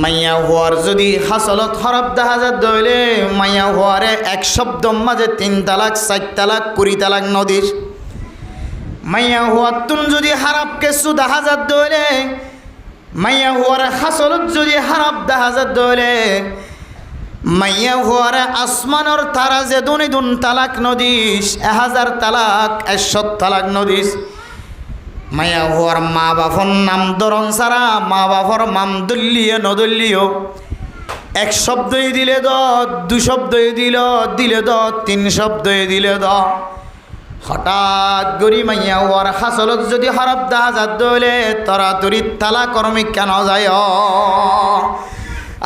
মাইয়া হওয়ার যদি হাসলত হরফ দেখা যা দইলে মাইয়া হওয়ারে এক শব্দ মাঝে 3 তালাক 4 তালাক 20 তালাক নদীর মাইয়া হওয়ার তুন যদি হারাপকে সুদা হাজার দইলে মাইয়া হওয়ার হাসলত যদি হারাপ দেখা যা দইলে মাইয়া হওয়ার আসমানর তারা যে দুন তালাক নদীস 1000 তালাক 100 তালাক নদীস মাইয়া হওয়ার মা বাপর নাম ধরন সারা মা বাপর মাম দল্লিও নদল্লিও 1 শব্দই দিলে 2 শব্দই দিলে 3 শব্দই দিলে হঠাৎ গরি মাইয়া হওয়ার হাসলত যদি হরফ দেখা যা দইলে তরাতরি তালাক কর্মী কেন যায়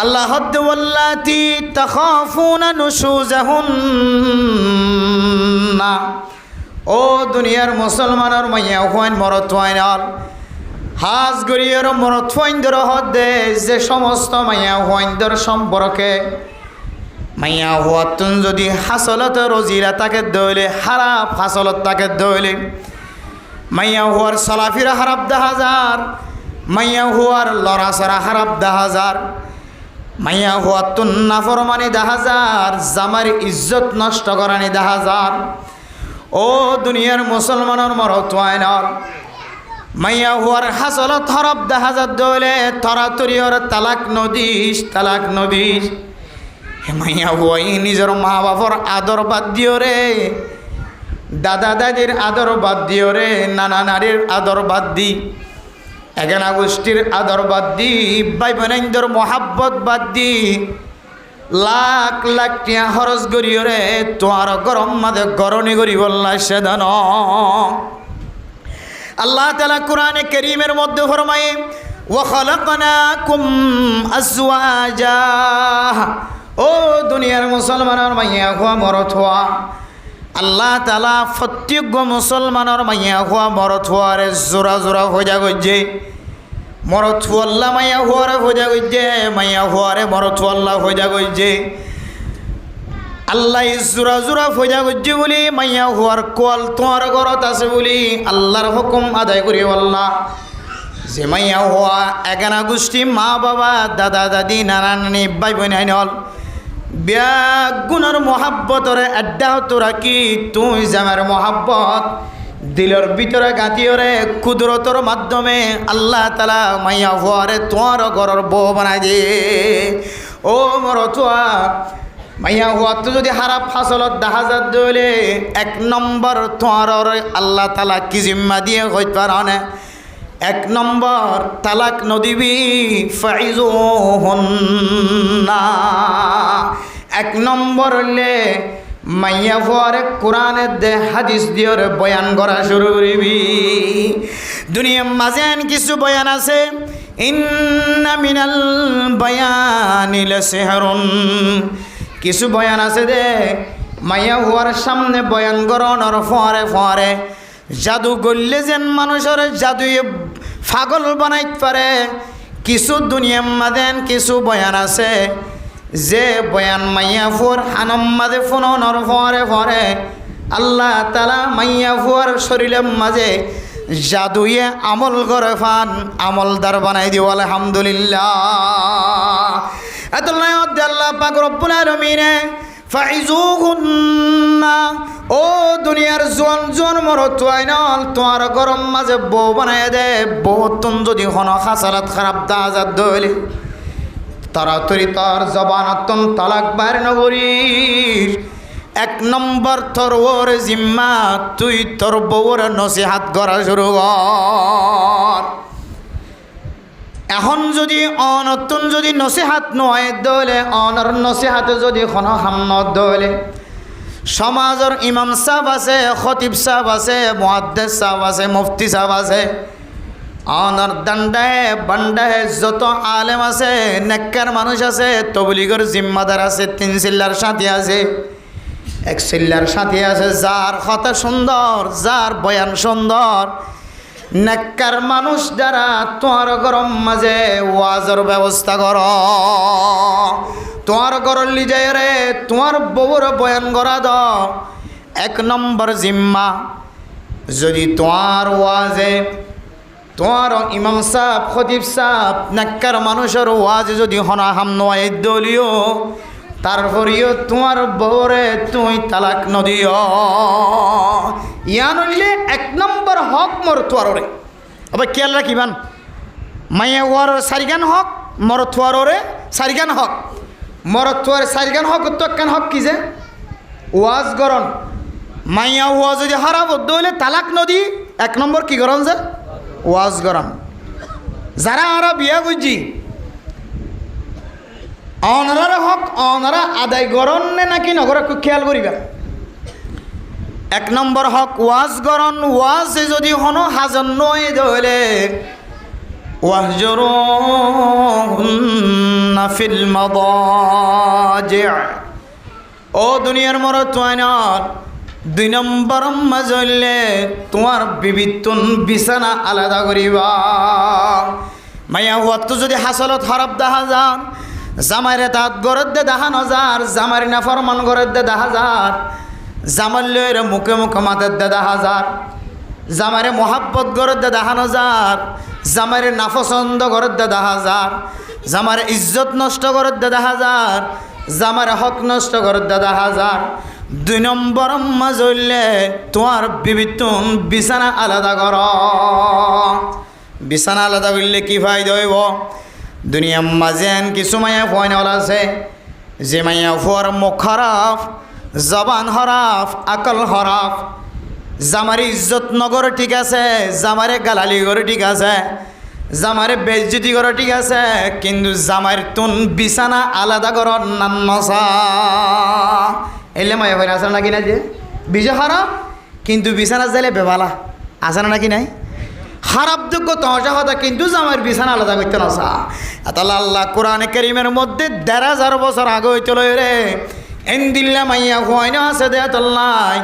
আল্লাহ হদ্দুল্লাতি তাখাফুনা নুশুজাহুন্না ও দুনিয়ার মুসলমানের মাইয়া হওয়ান মরত হওয়ান হাজ গরিয়ের মরত হওয়াইন্দর হদ্দে যে সমস্ত মাইয়া হওয়াইন্দর সম্পর্কে মাইয়া হওয়াতুন যদি হাসলত রজিরা তাকে দইলে হারাপ হাসলত তাকে দইলে মাইয়া হওয়ার সলাফিরা হারাপ 10,000 মাইয়া হওয়ার লড়াছড়া হারাপ 10,000 মাইয়া হওয়াতুন নাফরমানি 10,000 জামার ইজ্জত নষ্ট করানি 10,000 ও দুনিয়ার মুসলমানের মরত ওয়াইনাল মাইয়া হওয়ার হাসলত হরফ 10,000 দইলে তরাতরিয়র তালাক নদীস মাইয়া হওয়াই নিজের মা বাপর আদর বাদ দিও রে দাদা দাদির আদর বাদ দিও রে নানা নারীর আদর বাদ দি এগানা গোষ্ঠীর আদর বাদ দি ভাই বোনেন্দর মহাব্বত বাদ দি লাখ লাখ টিয়া খরচ করিও রে তোমার গরম মাঝে গরনি করি বললা সেদান আল্লাহ তাআলা কোরআনে কারীমের মধ্যে ফরমায়ে ওয়া খালাকনাকুম আজওয়াজা ও দুনিয়ার মুসলমানের মাইয়া হওয়া মরত হওয়া আল্লাহ তাআলা প্রত্যেক মুসলমানের মাইয়া হওয়া মরত হওয়ারে জোড়া জোড়া হয়ে গইছে মরত আল্লাহ মাইয়া হওয়ারে হয়ে গইছে মাইয়া হওয়ারে মরত আল্লাহ হয়ে গইছে আল্লাহ জোড়া জোড়া হয়ে গইছে বলি মাইয়া হওয়ার কোয়াল তোমার ঘরত আছে বলি আল্লাহর হুকুম আদায় করি আল্লাহ যে মাইয়া হওয়া এগানা গোষ্ঠী মা বাবা দাদা দাদি নানা নানি ভাই বোন আইনল ব্যাগুণর মহাব্বতরে আড্ডা হতো রাখি তুই জামার মহাব্বত দিলের ভিতরে গাঁথিওরে কুদরতর মাধ্যমে আল্লাহ তাআলা মাইয়া হওয়ারে তোমার ঘরের বউ বানাই দে ও মরতুয়া মাইয়া হওয়া তো যদি হারাপ ফাসলত 10,000 দইলে 1 নম্বর তোমার আল্লাহ তাআলা কি জিম্মা দিয়ে হইতে পারে 1 নম্বর তালাক নদিবি ফাইজুহুন্না 1 নম্বর হলে মাইয়া হওয়ারে কোরআনের দে হাদিস দিওরে বয়ান করা শুরু করিবি দুনিয়ার মাঝে কিছু বয়ান আছে ইন্না মিনাল বায়ানি লাসিহরুন কিছু বয়ান আছে দে মাইয়া হওয়ার সামনে বয়ান করানোর ফরে জাদু করলে যেন মানুষের জাদুয়ে পাগল বানাইতে পারে কিছু দুনিয়ার মাদেন কিছু বয়ান আছে যে বয়ান মাইয়া ফুয়ার হানম মাঝে ফোনর ফরে আল্লাহ তাআলা মাইয়া ফুয়ার শরীরের মাঝে জাদুয়ে আমল করে ফান আমলদার বানাই দিও আলহামদুলিল্লাহ এতলাই আল্লাহ পাক রব্বুল আলামিনে ফাইজুহুন্না ও দুনিয়ার জোয়ান মরত আইনাল তোমার গরম মাঝে বউ বানায় দে বউ তুন যদি হন খাসালাত খারাপ 10,000 দইলে তাড়াতাড়ি তার জবানাতন তালাক বাইর নগরীর 1 নম্বর তোর ওর জিম্মা তুই তোর বউর নসিহাত করা শুরু কর এখন যদি অনতুন যদি নসিহাত নয় দইলে অনর নসিহাতে যদি খন হামন দইলে সমাজের ইমাম সাহেব আছে খতিব সাহেব আছে মুহাদ্দিস সাহেব আছে মুফতি সাহেব আছে অনর দান্ডায় বান্ডায় যত আলেম আছে নেককার মানুষ আছে তবলিগের জিম্মাদার আছে 3 চিল্লার সাথী আছে 1 চিল্লার সাথী আছে যার কথা সুন্দর যার বয়ান সুন্দর নেককার মানুষ দ্বারা তোমার গরম মাঝে ওয়াজের ব্যবস্থা কর তোমার গরল লিজায় রে তোমার বউর বয়ান করা দ 1 নম্বর জিম্মা যদি তোমার ওয়াজে তোমার ইমাম সাহেব খতিব সাহেব নাক্কার মানুষের ওয়াজ যদি হনা হাম নয় দলীয় তারপরেও তোমার বউরে তুই তালাক নদিও ইয়া নইলে 1 নম্বর হক মোর তোয়ারে আবার খেয়াল রাখিবান মাইয়া ওয়ার সারিগান হক মর তোয়ারে সারিগান হক মর তোয়ার সারিগান হক তো কেন হক কি যে ওয়াজ গরন মাইয়া ওয়াজ যদি হারাব দইলে তালাক নদী 1 নম্বর কি গরন যে ওয়াজ গরন যারা আরা বিয়া বুঝি অনারার হক অনারা আদায় গরন নে নাকি নগর খেয়াল করিবা 1 নম্বর হক ওয়াজ গরন ওয়াজ যদি হনো হাজন নয় দইলে ওয়াহজুরুহুন্না ফিল মাদাজি' ও দুনিয়ার মরত ওয়াইনার 2 নম্বর মাজলে তোমার বিবিতুন বিছানা আলাদা করিবা মাইয়া ওয়াত যদি হাসলত হারাব দেখা যান জামাইরে তাত গরত দে দেখা নজার জামাইর না ফরমান গরত দে দেখা যার জামাল্লের মুখে মুখে মাথার দে দেখা যার জামাইরে মোহাব্বত গরত দে দেখা নজার জামাইরে নাপছন্দ গরত দে দেখা যার জামাইরে ইজ্জত নষ্ট গরত দে দেখা যার জামাইরে হক নষ্ট গরত দে দেখা যার 2 নম্বর মাজলে তোমার বিবিতুন বিছানা আলাদা কর বিছানা আলাদা করলে কি ফায়দা হইব দুনিয়ার মাঝেন কিছু মাইয়া ফয়নাল আছে যে মাইয়া ফুয়ার মুখ খারাপ জবান হরাফ আকল হরাফ জামারে ইজ্জত নগর ঠিক আছে জামারে গালালি করে ঠিক আছে জামারে বেজ্জতি করে ঠিক আছে কিন্তু জামার তুন বিছানা আলাদা কর নান্নসা এলে মাইয়া ফয়না আছে নাকি না যে বিজয় হারাপ কিন্তু বিছানা যাইলে বেবালা আছে না নাকি নাই খারাপ যোগ্য তহসা কথা কিন্তু জামাইয়ের বিছানা আলাদা করতে নসা তাহলে আল্লাহ কোরআনে কারীমের মধ্যে 1,500 বছর আগে হইতে রে এন্দিল্লা মাইয়া হয়না আছে দেয়াতল্লাই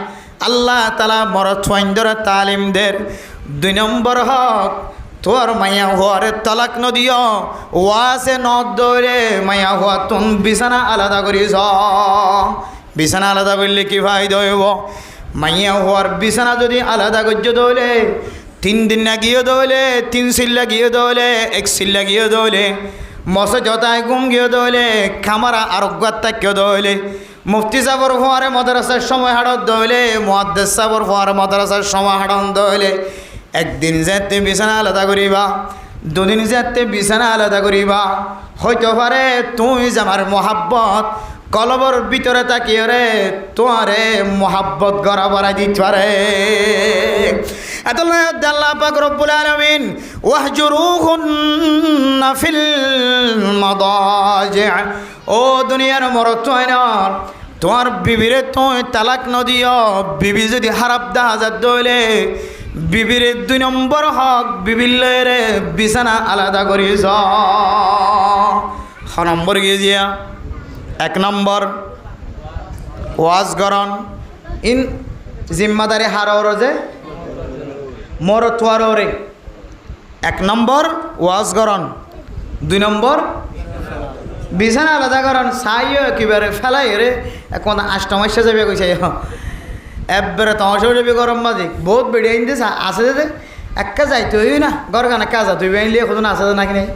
আল্লাহ তালা মরত ফাইন্দর তালিমদের 2 নম্বর হক তোর মাইয়া হওয়ারে তালাক নদিও ওয়াসে নদ দৌড়ে মাইয়া হওয়া তুন বিছানা আলাদা করিস বিছানা আলাদা করলে কি ফায়দা হইব মাইয়া হওয়ার বিছানা যদি আলাদা করছে দৌলে 3 দিন না গিয়ে দৌলে 3 সিল্লা গিয়ে দৌলে 1 সিল্লা গিয়ে দৌলে মশে জতায় গুম গিয়ে দৌলে খামারা আরোগ্যাত তাকিয়ে দৌলে মুফতি সাবর ফোয়ারে মাদ্রাসার সময় হাড়ত দৌলে মুহাদ্দিস সাবর ফোয়ারে মাদ্রাসার সময় হাড়ন দৌলে 1 দিন যেতে বিছানা আলাদা করিবা 2 দিন যেতে বিছানা আলাদা করিবা হইতে পারে তুই আমার মোহাব্বত কলবর ভিতরে তাকিয়ে রে তোমারে মোহাব্বত গড়া বাড়াই দিতে পারে আল্লাহ পাক রব্বুল আলামিন ওয়াহজুরুহুন্না ফিল মাদাজি' ও দুনিয়ার মরত আইনার তোমার বিবিরে তুই তালাক নদিও বিবি যদি হারাপ দেখা যা দইলে বিবিরে 2 নম্বর হক বিবিল্লেরে বিছানা আলাদা করিস 6 নম্বর গিয়ে 1 নম্বর ওয়াজ গরন ইন জিম্মাদারি হারর যে মর তোয়ারে 1 নম্বর ওয়াজ গরন 2 নম্বর বিছানা আলাদা করেন চাইও একেবারে ফেলাই রে এখন 8টা মাসে যাবে কইছে একবারে তমাশাও যাবে গরম মাঝে বহুত বেড়ে আইন দিয়েছে আছে যে একা যাইতে হই না ঘর গানা কাজা তুই আইনলে এখন আছে নাকি নাই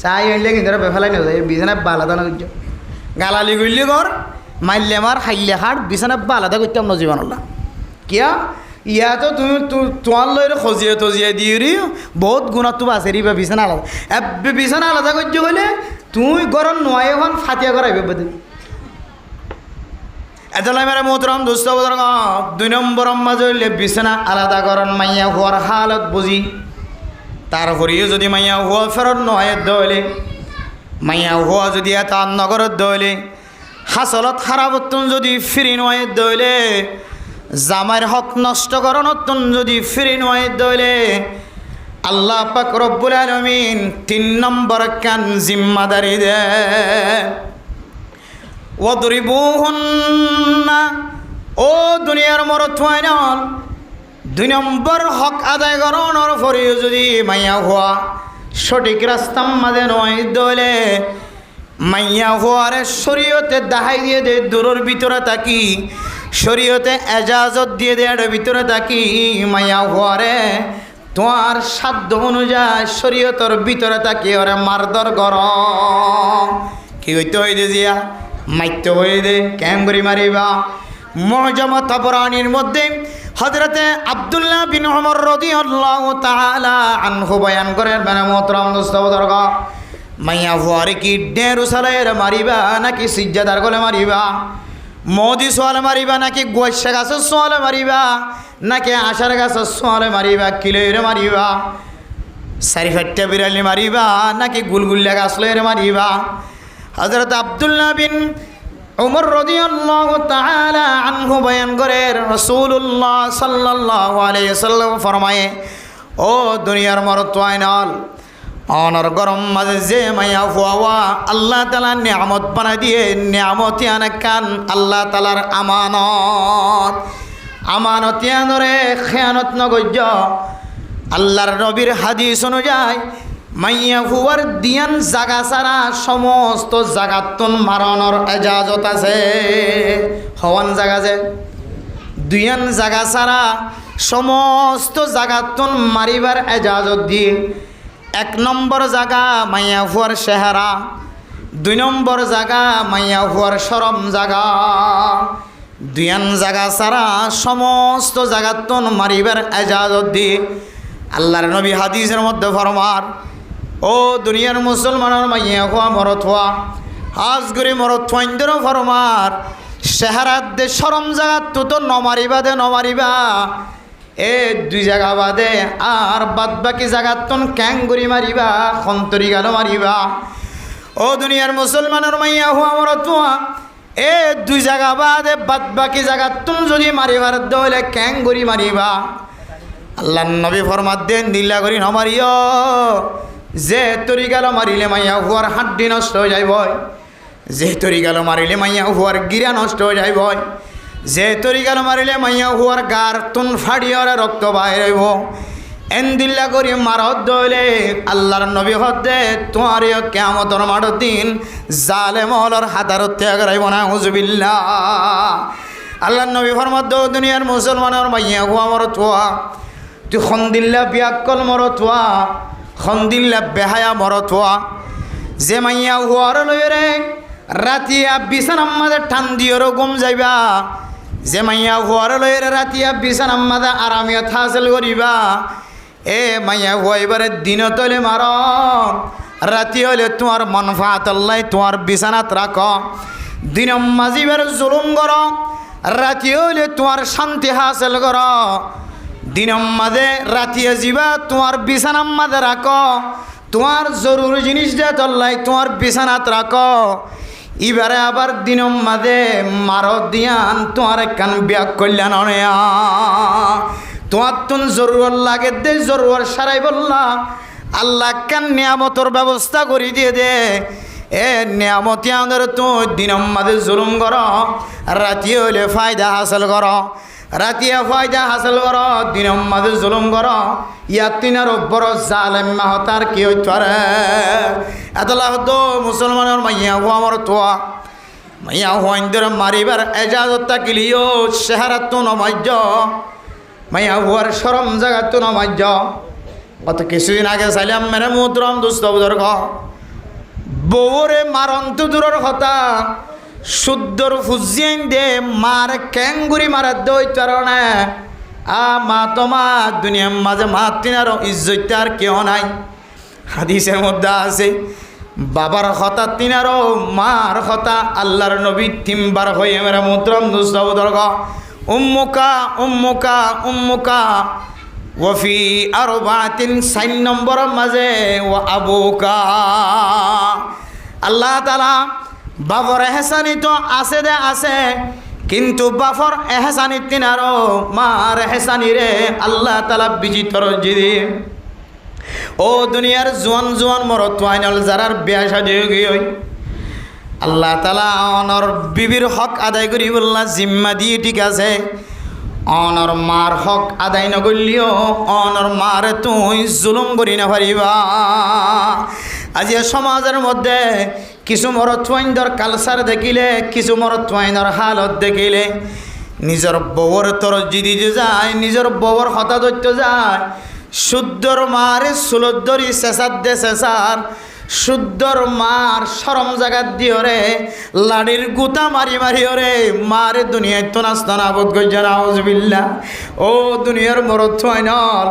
চাই আইনলে কিন্তু ফেলাই নিয়ে যায় বিছানা আলাদা না করছো গালালি করলি ঘর মাইলে মার হাইলে হাট বিছানা আলাদা করতাম না জীবনলা কিয়া ইয়া তো তুমি তোমার লয় খজিয়ে তজিয়ে দিয়ে রি বহুত গুণা তো আছে রিবা বিছানা আলাদা বিছানা আলাদা করছো হলে তুই গরম নয় এখন ফাতিয়া করাইবে বেদে এতলাই মেরে মোহতরম দোস্ত 2 নম্বর মাজলে বিছানা আলাদা করন মাইয়া হওয়ার হালত বুঝি তারপরেও যদি মাইয়া হওয়া ফেরত নয় দলে মাইয়া হওয়া যদি এত নগরত দলে হাসলত খারাপতন যদি ফিরি নয় দলে জামাইর হক নষ্ট করণতন যদি ফিরি নয় দলে আল্লাহ পাক রব্বুল আলামিন 3 নম্বর কান জিম্মাদারি দে ওয়াদরিবুহুন্না ও দুনিয়ার মরত ওয়াইনাল 2 নম্বর হক আদায় করণর পরে যদি মাইয়া হওয়া সঠিক রাস্তার মাঝে নয় দলে মাইয়া হওয়ারে শরীয়তে দাহাই দিয়ে দে দূরের ভিতরে থাকি শরীয়তে এজাজত দিয়ে দে ভিতরে থাকি মাইয়া হওয়ারে তোমার সাধ্য অনুযায়ী শরীয়তর ভিতরে তাকে ওরে মারধর কর কি হইতে হইতে দিয়া মাইতে হয়ে দে কেম করি মারিবা মুআজামা তাবরানির মধ্যে হযরতে আব্দুল্লাহ বিন উমর রাদিয়াল্লাহু তাআলা আনহু বয়ান করেন মানে মোহতরম দোস্ত বুজুর্গ মাইয়া ফুয়ারে কি ডেরু সালের মারিবা নাকি সিজদার গলে মারিবা মোদি সোয়ালে মারিবা নাকি গোয়সা গাছের সোয়ালে মারিবা নাকি আশার গাছের সোয়ালে মারিবা কিলোরে মারিবা সারিফাট্টা বিড়ালি মারিবা নাকি গুলগুল্লা গাছ লইরে মারিবা হযরত আব্দুল্লাহ বিন উমর রাদিয়াল্লাহু তাআলা আনহু বয়ান করে রাসূলুল্লাহ সাল্লাল্লাহু আলাইহি ওয়াসাল্লাম ফরমায়ে ও দুনিয়ার মরতওয়াইনাল অনর গরম মাঝে যে মাইয়া ফুয়াওয়া আল্লাহ তাআলা নিয়ামত বানাই দিয়ে নিয়ামতি আনাকান আল্লাহ তাআলার আমানতিয়ানরে খেয়ানত নগজ্য আল্লাহর নবীর হাদিস অনুযায়ী মাইয়া ফুয়ার দিয়ান জাগা সারা সমস্ত জাগাতুন মারানোর এজাজত আছে হওয়ান জাগা যে দুইয়ান জাগা সারা সমস্ত জাগাতুন মারিবার এজাজত দিয়ে এক নম্বর জায়গা মাইয়া ফুয়ার চেহারা, 2 নম্বর জায়গা মাইয়া ফুয়ার শরম জায়গা, দুইয়ান জায়গা ছাড়া সমস্ত জায়গাতন মারিবার এজাজত দিয়ে আল্লাহর নবী হাদিসের মধ্যে ফরমার ও দুনিয়ার মুসলমানের মাইয়া ফুয়া মরত হওয়া হাজ করে মরত ফাইন্দর ফরমার চেহারাত দে শরম জায়গাত তো নমারিবা দে নমারিবা এ 2 জায়গা বাদে আর বাদ বাকি জায়গাতন ক্যাঙ্গুরি মারিবা খন্তরি গালো মারিবা ও দুনিয়ার মুসলমানের মাইয়া হুয়া মরতুয়া এ 2 জায়গা বাদে বাদ বাকি জায়গাতন যদি মারিবার দলে ক্যাঙ্গুরি মারিবা আল্লাহর নবী ফরমাত দেন দিল্লা করি নমারিও যে তরি গালো মারিলে মাইয়া হুয়ার হাড্ডি নষ্ট হয়ে যাইব, যে তরি গালো মারিলে মাইয়া হুয়ার গিরা নষ্ট হয়ে যাইব, যে তরিকাল মারিলে মাইয়া হুয়ার গার তুন ফাড়িয়রে রক্ত বাইরেব এন্দিল্লা করি মারত দইলে আল্লাহর নবী হতে তোমার কিয়ামতের মাঠ দিন জালেম হলর হাতারত ত্যাগ রাইব না হুজুবিল্লাহ। আল্লাহর নবী ফরমাত দুনিয়ার মুসলমানের মাইয়া হুয়া মরতুয়া তুই খন্দিল্লা বিয়াক্কল মরতুয়া খন্দিল্লা বেহায়া মরতুয়া যে মাইয়া হুয়ার লইরে রাতিয়া বিছানার মাঝে টান দিয়েরও ঘুম যাইবা, যে মাইয়া হুয়ার লইরে রাতিয়া বিছানার মাঝে আরামিয়ত হাসিল করিবা এ মাইয়া হুয়া এবারে দিন তলে মার রাতি হলে তোমার মনফাত আল্লাহ তোমার বিছানাত রাখ, দিন মাঝিবার জুলুম কর রাতি হলে তোমার শান্তি হাসিল কর, দিন মাঝে রাতিয়া যাবা তোমার বিছানার মাঝে রাখ, তোমার জরুরি জিনিস দিয়ে তল্লাই তোমার বিছানাত রাখ, এবারে আবার দিনম মাঝে মারত দিয়ান তোমার কান ব্যাগ করলেন অনেয়া তোমার তুন জরুর লাগে দে জরুর সারাই বললা আল্লাহ কান নিয়ামতর ব্যবস্থা করে দিয়ে দে এ নিয়ামতি আমাদের তো দিনম মাঝে জুলুম কর রাতি হইলে ফায়দা হাসিল কর, রাতিয়া ফায়দা হাসিল কর দিনম মাঝে জুলুম কর ইয়ার তিনার বড় জালেম মাহতার কি হইতে পারে এতলা হতো মুসলমানের মাইয়া হুয়া মরতুয়া মাইয়া হুয়াইন্দর মারিবার এজাজত থাকিলিও চেহারা তো নমাজ্য মাইয়া হুয়ার শরম জায়গা তো নমাজ্য অত কিছুদিন আগে চাইলাম মেরে মুদ্রম দুস্থ বুজুর্গ বউরে মারন তো দূরের কথা শুদ্ধর ফুজিয়াইন দে মার ক্যাঙ্গুরি মারার দইতে পারে মা তোমার দুনিয়ার মাঝে মা তিনার ইজ্জত আর কেউ নাই। হাদিসের মধ্যে আছে বাবার কথা তিনারও মার কথা আল্লাহর নবী 3 বার হয়ে মেরা মুদ্রম দুস্তবদর্গ উম্মুকা উম্মুকা উম্মুকা ওয়ফি আরবাতিন 4 নম্বর মাঝে ও আবুকা আল্লাহ তাআলা বাবর এহসানি তো আছে দে আছে কিন্তু বাফর এহসানি তিনারও মার এহসানি রে আল্লাহ তাআলা বিজিতর জিদি ও দুনিয়ার জোয়ান জোয়ান মরত আইনাল যারার বিয়া শাদী হই আল্লাহ তাআলা অনর বিবির হক আদায় করি বললা জিম্মা দিয়ে ঠিক আছে অনর মার হক আদায় নগলিও অনর মারে তুই জুলুম করি না পারিবা। আজ সমাজের মধ্যে কিছু মরতওয়াইন্দর কালচার দেখিলে কিছু মরতওয়াইন্দর হালত দেখিলে নিজের বউর তরজি দিতে যায় নিজের বউর হতা ধরতে যায় শুদ্ধর মারে সুলদ্দরি চেঁচার দে চেঁচার শুদ্ধর মার সরম জাগাত দিও রে লাড়ির গুতা মারি মারি রে মারে দুনিয়ায় তো নাস্তানা বোধ করছে নাউজুবিল্লাহ। ও দুনিয়ার মরদ নল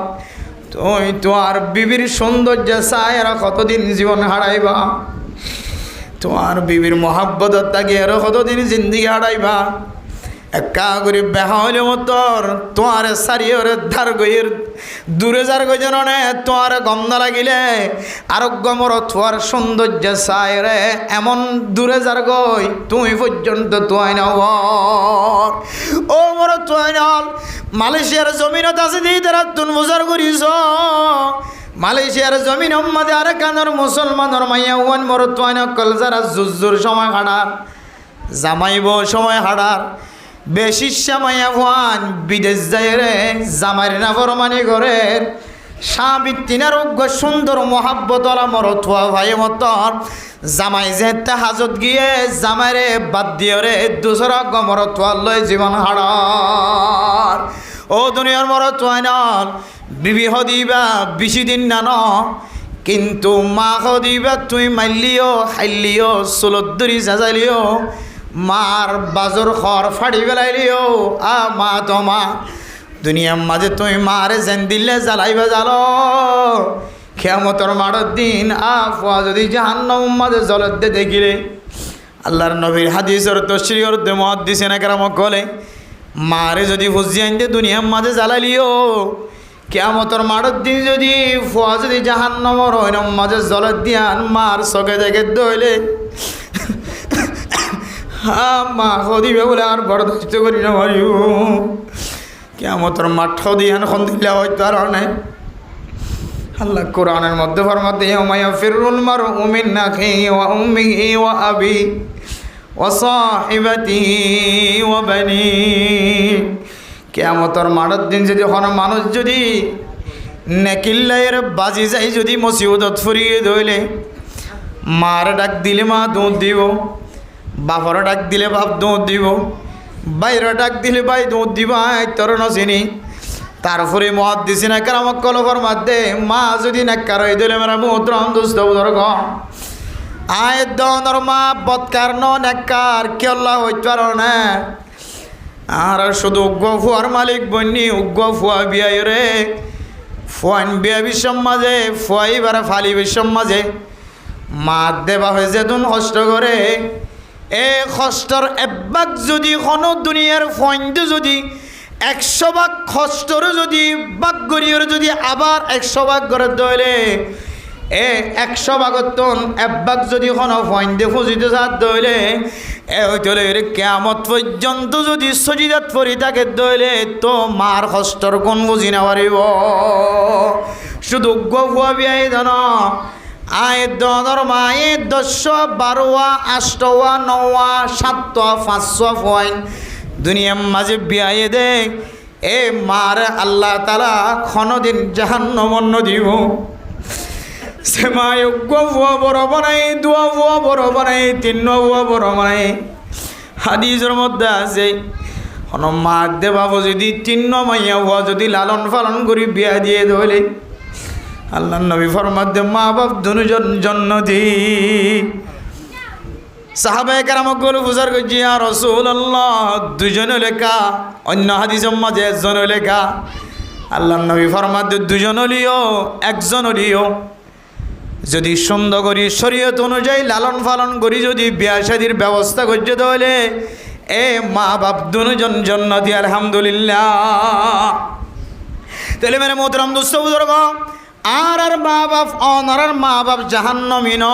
তুই তোমার বিবির সৌন্দর্য চাই আর কতদিন জীবন হারাইবা, তোমার বিবির মহাব্বত তাকে আরো কতদিন জিন্দিগি হারাইবা। একা করে বেহা হইলে মতর তোমার সারিয়র ধার গইয়ের দূরে যার গইজন তোমার গন্ধ লাগিলে আরোগ্য মর তোমার সৌন্দর্য চাই রে এমন দূরে যার গই তুমি পর্যন্ত তোয়াই নাও। ও মর তোয়াই নাল মালয়েশিয়ার জমিনত আছে দিয়ে তারা তুন বোঝার করিস মালয়েশিয়ার জমিন মাঝে আর কানোর মুসলমানের মাইয়া ওয়ান মর তোয়াই না কল যারা জুজুর সময় হাঁটার জামাইব সময় হাঁটার বেশি মাইয়া ভান বিদেশ যায় রে জামাইর না ফরমানি করে সাবিত্রিনার অজ্ঞ সুন্দর মহাব্বতলা মরথুয়া ভাই মতন জামাই যেতে হাজত গিয়ে জামাইরে বাদ দিয়ে রে দুসরা মরথুয়া লয় জীবন হারার। ও দুনিয়ার মরথুয়া নন বিবি হদিবা বেশি দিন না ন কিন্তু মা হদিবা তুই মাইলিও হাইলিও সুলদ্দুরি যাজাইলিও মার বাজর খর ফাড়ি বেলাইলিও আ মা তো মা দুনিয়ার মাঝে তুই মারে যেন দিলে জ্বালাইবা জালো খেয়ামতর মাড়র দিন আফওয়া যদি জাহান্নাম মাঝে জলত দে দেখিলে আল্লাহর নবীর হাদিসের তশরিহর দে মুহাদ্দিসিন একরাম কলে মারে যদি হুজিয়ান দে দুনিয়ার মাঝে জ্বালাইলিও খেয়ামতর মাড়র দিন যদি ফুয়া যদি জাহান্নামর হইন মাঝে জলত দিয়ান মার চোখে দেখে দইলে মা হদিবে বলে আর বরদাস্ত করি না ভাইও কিয়ামতের মাঠ দিয়ান খন দিলে হয়তো আর নাই। আল্লাহ কোরআনের মধ্যে ফরমাতে ইয়াউমা ইয়াফিরুল মারউ মিন আখিহি ওয়া উম্মিহি ওয়া আবি ওয়া সাহিবাতিহি ওয়া বানি। কিয়ামতের মাঠের দিন যদি কোনো মানুষ যদি নেকিল্লায়ের বাজি যাই যদি মুসিবতত ফুরিয়ে ধইলে মার ডাক দিলে মা দুধ দিব, বাপর ডাক দিলে বাপ দুধ দিব, বাইরে ডাক দিলে ভাই দুধ দিবা তোর নচিনি। তারপরে মুহাদ্দিসিন একরাম কলফর মধ্যে মা যদি নেককার হয়ে দিলে মেরা মুহূর্তম দুষ্ট বুজুর্গ আয় দনর মা বৎকার ন নেককার কি আল্লাহ হইতে পারো না। আর শুধু উগ্র ফুয়ার মালিক বন্যি উগ্র ফুয়া বিয়াই রে ফুয়ান বিয়া বিশ্ব মাঝে ফুয়াই বারে ফালি বিশ্ব মাঝে মা দেবা হয়েছে তুন কষ্ট করে এ কষ্টর একবাক যদি কোনো দুনিয়ার ফন্দ যদি 100 ভাগ কষ্টর যদি বাক গরিয়র যদি আবার 100 ভাগ করে দইলে এ 100 ভাগতন একবাক যদি কোনো ফন্দে খুঁজিতে সাথ দইলে এ হইতলে কিয়ামত পর্যন্ত যদি সজিদাত পরি থাকে দইলে তো মার কষ্টর কোন বুঝি না পারিব। শুধু গফুয়া বিয়াই ধন আয় দর মায়ে 10 12 8 9 7 5 পয়েন্ট দুনিয়ার মাঝে বিয়ায়ে দে এ মার আল্লাহ তালা ক্ষণদিন জাহান্নাম দিব। সে মায় গফুয়া বড় বানাই দুয়া ফুয়া বড় বানাই 3 ফুয়া বড় বানাই। হাদিসের মধ্যে আছে কোনো মা দেবা যদি 3 মাইয়া ফুয়া যদি লালন পালন করি বিয়া দিয়ে ধরলে আল্লাহ নবী ফরমাতে মা বাপ দুজন জন্নতি। সাহাবায়ে কেরাম গল বুঝার করছি ইয়া রাসূলুল্লাহ দুজন লেখা অন্য হাদিসের মাঝে একজন লেখা। আল্লাহ নবী ফরমাতে দুজন লিও একজন লিও যদি সুন্দর করি শরীয়ত অনুযায়ী লালন পালন করি যদি বিয়া শাদীর ব্যবস্থা করছে তাহলে এ মা বাপ দুজন জন্নতি আলহামদুলিল্লাহ। তাহলে মেরে মোহতরম দোস্ত বুজুর্গ আর মা বাপ অনার মা বাপ জাহান্নামী ন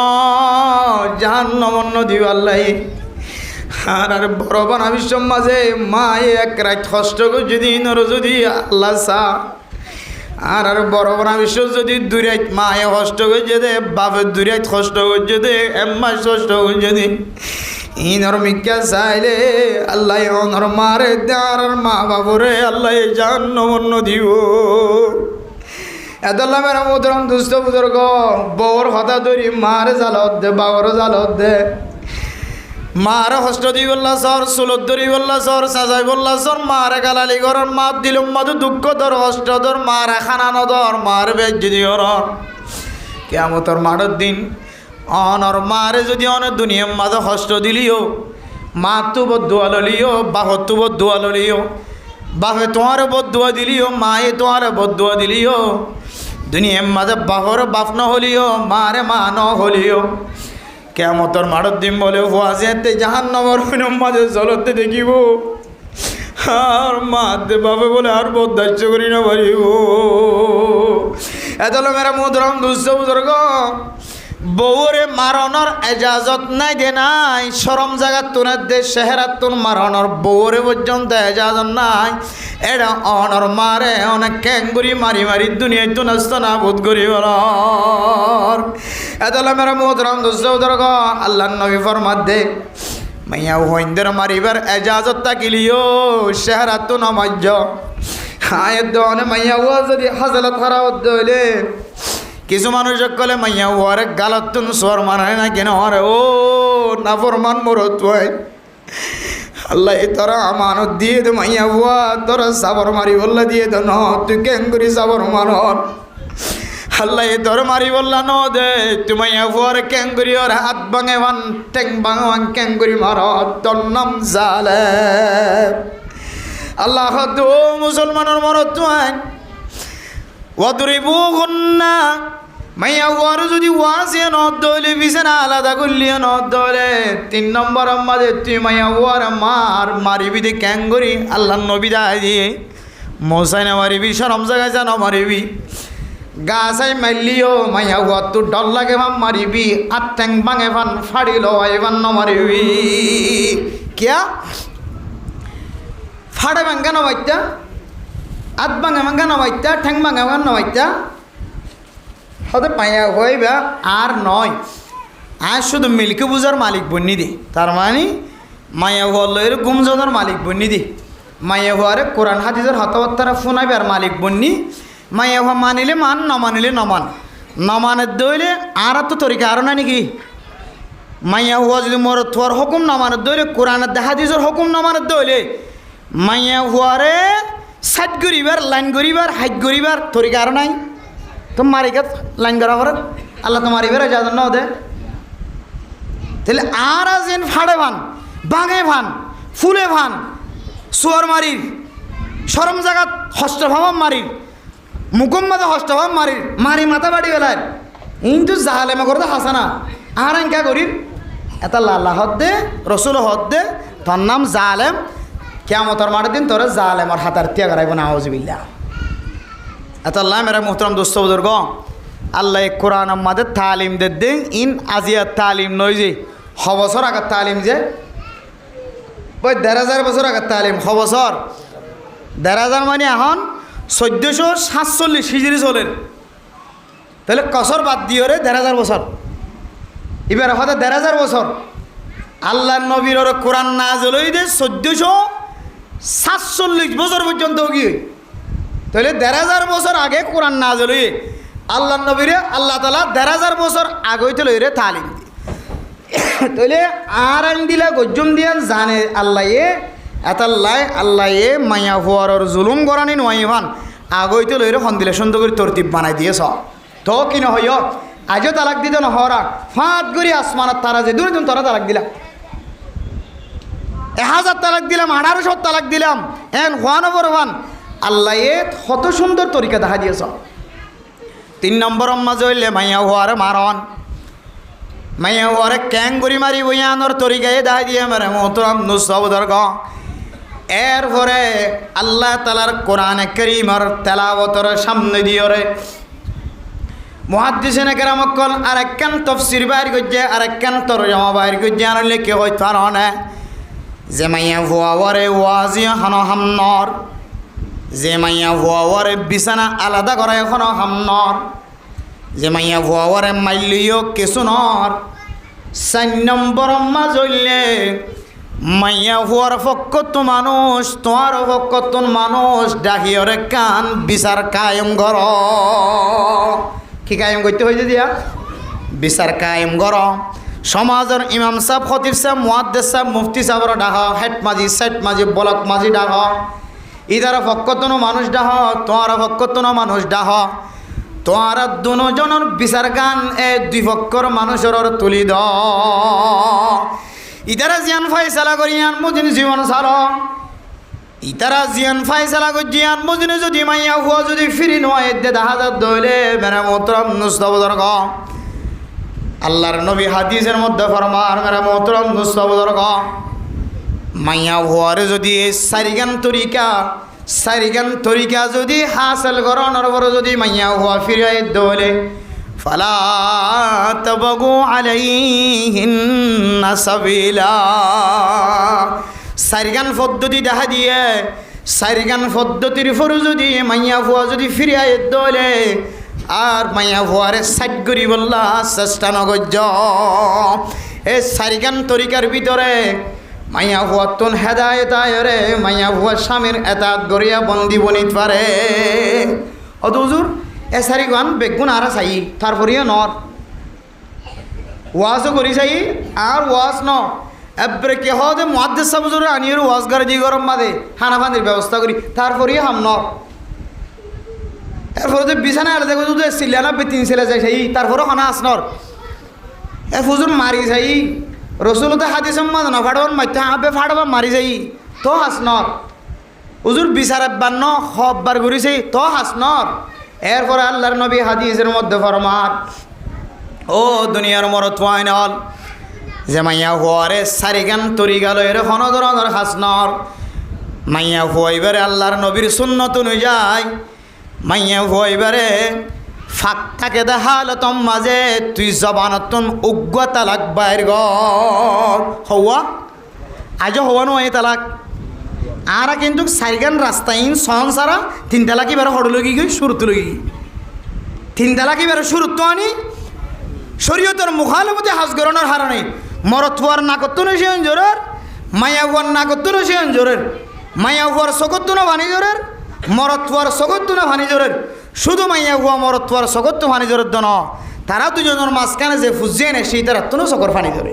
জাহান্নাম দিও আল্লাহ। আর বড় বানা বিশ্ব মাঝে মা এক রাত কষ্ট করে যদি নর যদি আল্লাহ চা আর বড় বানা বিশ্ব যদি 2 রাত মায়ে কষ্ট করে যদি বাপের 2 রাত কষ্ট করে যদি 1 মাস কষ্ট করে যদি ইনর মিক্কা চাইলে আল্লাহ অনর মারে আর মা বাবরে আল্লাহ জাহান্নাম দিও। এদল্লা মেরা মোহতরম দুস্থ বুজুর্গ বউর কথা ধরি মারে জালত দে বাবর জালত দে মারে হস্ত দি বললা সর সুলত ধরি বললা সর সাজাই বললা সর মারে গালালি করন মাপ দিলুম মাদু দুঃখ ধর হস্ত ধর মারে খানানো ধর মার বেজ যদি ওর কেমতর মাঠের দিন অনর মারে যদি অনেক দুনিয়ার মাঝে হস্ত দিলিও মা তু বদুয়া ললিও বাহ তু বদুয়া ললিও বাহে তোমার বদুয়া দিলিও মায়ে তোমার বদুয়া দিলিও দুনিয়ার মাঝে বাহর বাপ ন হলিও মারে মা ন হলিও কেমতর মাঠের দিন বলে ওয়াজেতে জাহান্নামের মাঝে জলতে দেখিব আর মা দে বাবা বলে আর বদাস্য করি না পারিব এত মেরা মুদ্রম দুঃস্থ বুজুর্গ বউরে মারণর এজাজত নাই দে নাই সরম জায়গা তুনের দে শেহরাত তুন মারণর বউরে পর্যন্ত এজাজত নাই এটা অনর মারে অনেক ক্যাঙ্গুরি মারি মারি দুনিয়ায় তু নষ্ট না বোধ করি এত মেরা মুদ্রম দুঃস্থ বুজুর্গ আল্লাহ নবী ফরমাত দে মাইয়া হইন্দের মারিবার এজাজত তাকিলিও শেহরাত তু নমাজ্য আয়ের দোয়ানে মাইয়া ও যদি হাজলত খারাপ দইলে কিছু মানুষ কলে মাইয়া ওরে গালত তুন সর মানায় না কেন আরে ও নাফরমান মরত আল্লাহ তোরা আমানত দিয়ে দে মাইয়া হুয়া তোরা সাবর মারি বললা দিয়ে দে ন তুই কেন করি সাবর মানর আল্লাহ তোর মারি বললা ন দে তুই মাইয়া হুয়ার কেন করি ওর হাত ভাঙে ভান টেং ভাঙ কেন করি মার তোর নাম জালে আল্লাহ তো মুসলমানের মরত ওয়াদরিবু গুন্না মাইয়া ওয়ার যদি ওয়াসে নদ দলে বিছানা আলাদা করলিয়ে নদ দলে 3 নম্বর আমাদে তুই মাইয়া ওয়ার মারিবি দে ক্যাঙ্গরি আল্লাহ নবী দাই দিয়ে মৌসাইনা মারিবি শরম জায়গায় জানো মারিবি গাছাই মারলিও মাইয়া ওয়ার তো ডর লাগে ভাম মারিবি আর ট্যাং ভাঙে ভান ফাড়িল এবার ন মারিবি কিয়া ফাড়ে ভাঙ্গা নবাইতা আত ভাঙা ভাঙ্গা নবাইতা ঠ্যাং ভাঙা ভাঙা নবাইতা হতে পাইয়া হইবা আর নয় আর শুধু মিল্কি বুঝার মালিক বন্যি দি তার মানে মাইয়া হলের গুমজনের মালিক বন্যি দি মাইয়া হওয়ারে কোরআন হাদিসের হতবত্তারা ফোনাইবার মালিক বন্যি মাইয়া হওয়া মানিলে মান ন মানিলে নমান নমানের দইলে আর তো তরিকা আরো না নাকি মাইয়া হওয়া যদি মোর তোর হুকুম নমানের দইলে কোরআনের হাদিসের হুকুম নমানের দইলে মাইয়া হওয়ারে সাইড করিবার লাইন করিবার হাইট করিবার তরিকা আরো নাই তো মারিকাত লাইন করা পর আল্লাহ তো মারিবার যাদের ন দে তাহলে আর যেন ফাড়ে ভান বাঙে ভান ফুলে ভান সোয়ার মারির সরম জাগাত হস্তভাব মারির মুকুম মাথা হস্তভাব মারির মারি মাথা বাড়ি বেলায় কিন্তু জাহালেমা করতে হাসানা আর এঙ্কা করির এটা লাল্লা হদ দে রসুল হদ দে তোর নাম জালেম কেমতর মাঠের দিন তোর জালেমর হাতার তিয়া করাইব না আউজবিল্লা এত আল্লাহ মেরা মোহতরম দোস্ত বুজুর্গ আল্লাহ কোরআন আমাদের তালিম দে দিন ইন আজিয়া তালিম নয় যে হবছর আগের তালিম যে ওই ১,৫০০ বছর আগের তালিম হবছর ১,৫০০ মানে এখন ১৪৪৭ হিজরি চলেন তাহলে কসর বাদ দিয়ে রে ১,৫০০ বছর এবার হয়তো ১,৫০০ বছর আল্লাহ নবীর কোরআন না জ্বলই দে ১৪৪৭ বছর পর্যন্ত গিয়ে তাহলে ১,৫০০ বছর আগে কোরআন না জ্বলই আল্লাহ নবীরে আল্লাহ তালা ১,৫০০ বছর আগেই তো লইরে তালিম দি তাহলে আর আইন দিলা গজ্জম দিয়া জানে আল্লাহ এতাল্লাই আল্লাহ মাইয়া হুয়ার জুলুম করানি নয় ভান আগেই তো লইরে সন্দিলে সুন্দর করে তরতিব বানাই দিয়েছ তো কি নহয় আজও তালাক দিতে নহরা ফাঁত করি আসমানত তারা যে দূরে তোরা তালাক দিলা ১,০০০ তালাক দিলাম ১৮০০ তালাক দিলাম এন হান ভান আল্লাহ কত সুন্দর তরিকা দেখা দিয়েছ ৩ নম্বর মাঝে হইলে মাইয়া হুয়ারে মারন মাইয়া হুয়ারে ক্যাং করি মারি বইয়ানোর তরিকায় দেখা দিয়ে মেরে মোহতরম নুসবদর্গ এরপরে আল্লাহ তালার কোরআনে করিমর তেলাওয়াতের সামনে দিয়ে রে মুহাদ্দিসিনে কেরামকল আরেকখান তাফসীর বাইর করছে আরেকখান তরজমা বাইর করছে আর লেখে হইতো না যে মাইয়া হুয়ারে ওয়াজি হানো হামনর যে মাইয়া হুয়ারে বিছানা আলাদা করে এখনো হামনর যে মাইয়া হুয়ারে মাইলিও কিছু নর ৪ নম্বর মাঝ হইলে মাইয়া হুয়ার ফকত মানুষ তোমার ফকত মানুষ ডাকিয়রে কান বিচার কায়েম কর কি কায়েম করতে হয়েছে দিয়া বিচার কায়েম কর সমাজের ইমাম সাহেব খতিব সাহেব মুয়াদ্দিস সাহেব মুফতি সাহেবরা ডাহ হেড মাঝি সেট মাঝি ব্লক মাঝি ডাহ ইদারা পক্ষতনো মানুষ ডাহ তোমার পক্ষতনো মানুষ ডাহ তোমারা দুজনের বিচার গান এ দুই পক্ষর মানুষের তুলি দ ইতারা জিয়ান ফাইসালা করি আন মুদিন জীবন সার ইতারা জিয়ান ফাইসালা করি জিয়ান মুদিন যদি মাইয়া হুয়া যদি ফিরি নয় দেখা যা দইলে মেরা মোহতরম নুস্তবদর্গ আল্লাহর নবী হাদিসের মধ্যে ফরমান মেরা মোহতরম নুস্তবদর্গ মাইয়া হুয়ারে যদি সারিগান তরিকা যদি হাসিল করানোর পর যদি মাইয়া হুয়া ফিরে দইলে ফালা তাবগু আলাইহিন্না সাবিলা সারিগান পদ্ধতি দেখা দিয়ে সারিগান পদ্ধতির পর যদি মাইয়া হুয়া যদি ফিরে দইলে আর মাইয়া হুয়ারে সাইড করি বললা চেষ্টা নগর্য এই সারিগান তরিকার ভিতরে মাইয়া হুয়া তুন হেদায়ত আয়রে মাইয়া হুয়া স্বামীর এতাত গড়িয়া বন্দি বনিত পারে অত হুজুর এ সারিগান বেগুন আর চাই তারপরেও নর ওয়াজও করি চাই আর ওয়াজ ন এবারে কে হদে মুহাদ্দিস সাহেব হুজুর আনির ওয়াজ করে জি গরম মাদে খানা পানির ব্যবস্থা করি তারপরেও হাম নর এরপরে যে বিছানা আলাদা করে যদি সিলিয়ানা তিন ছেলে যায় সেই তারপরেও খানা আসনর এ হুজুর মারি যাই রসুলতে হাদিস সম্মান না ফাড়বার মাইতে আবে ফাড়বা মারি যাই তো হাসনর হুজুর বিচার বান্ন হববার ঘুরিছে তো হাসনর এরপরে আল্লাহর নবী হাদিসের মধ্যে ফরমান ও দুনিয়ার মরত ওয়াইনল যে মাইয়া হুয়ারে সারিগান তরিগাল এর কোনো ধরনের হাসনর মাইয়া হুয়াইবারে আল্লাহর নবীর সুন্নত অনুযায়ী মাইয়া হুয়াইবারে ফাঁকটাকে দেখাল তোম মাঝে তুই জবানতন উগ্র তালাক বাইর হওয়া আজও হওয়া নয় তালাক আর কিন্তু সাইগান রাস্তাইন সহন সারা তিন তালাকি বেরো হড় লগি গই শুরুত লগি তিন তালাকি বেরো শুরুত আনি শরীয়তের মুখালমতে হাজ গরণের হারণে মরত হওয়ার না করতো না সে অঞ্জরের মাইয়া হওয়ার না করতো না সে অঞ্জরের মাইয়া হওয়ার সকত্তু না ভানি জোরের মরত হওয়ার সকত্তু না ভানি জোরের শুধু মাইয়া হুয়া মরত হওয়ার সকত্তু ভানি জোরের দন তারা দুজনের মাঝখানে যে ফুজিয়ে নেয় সেই তারা তুনো সকর ফানি ধরে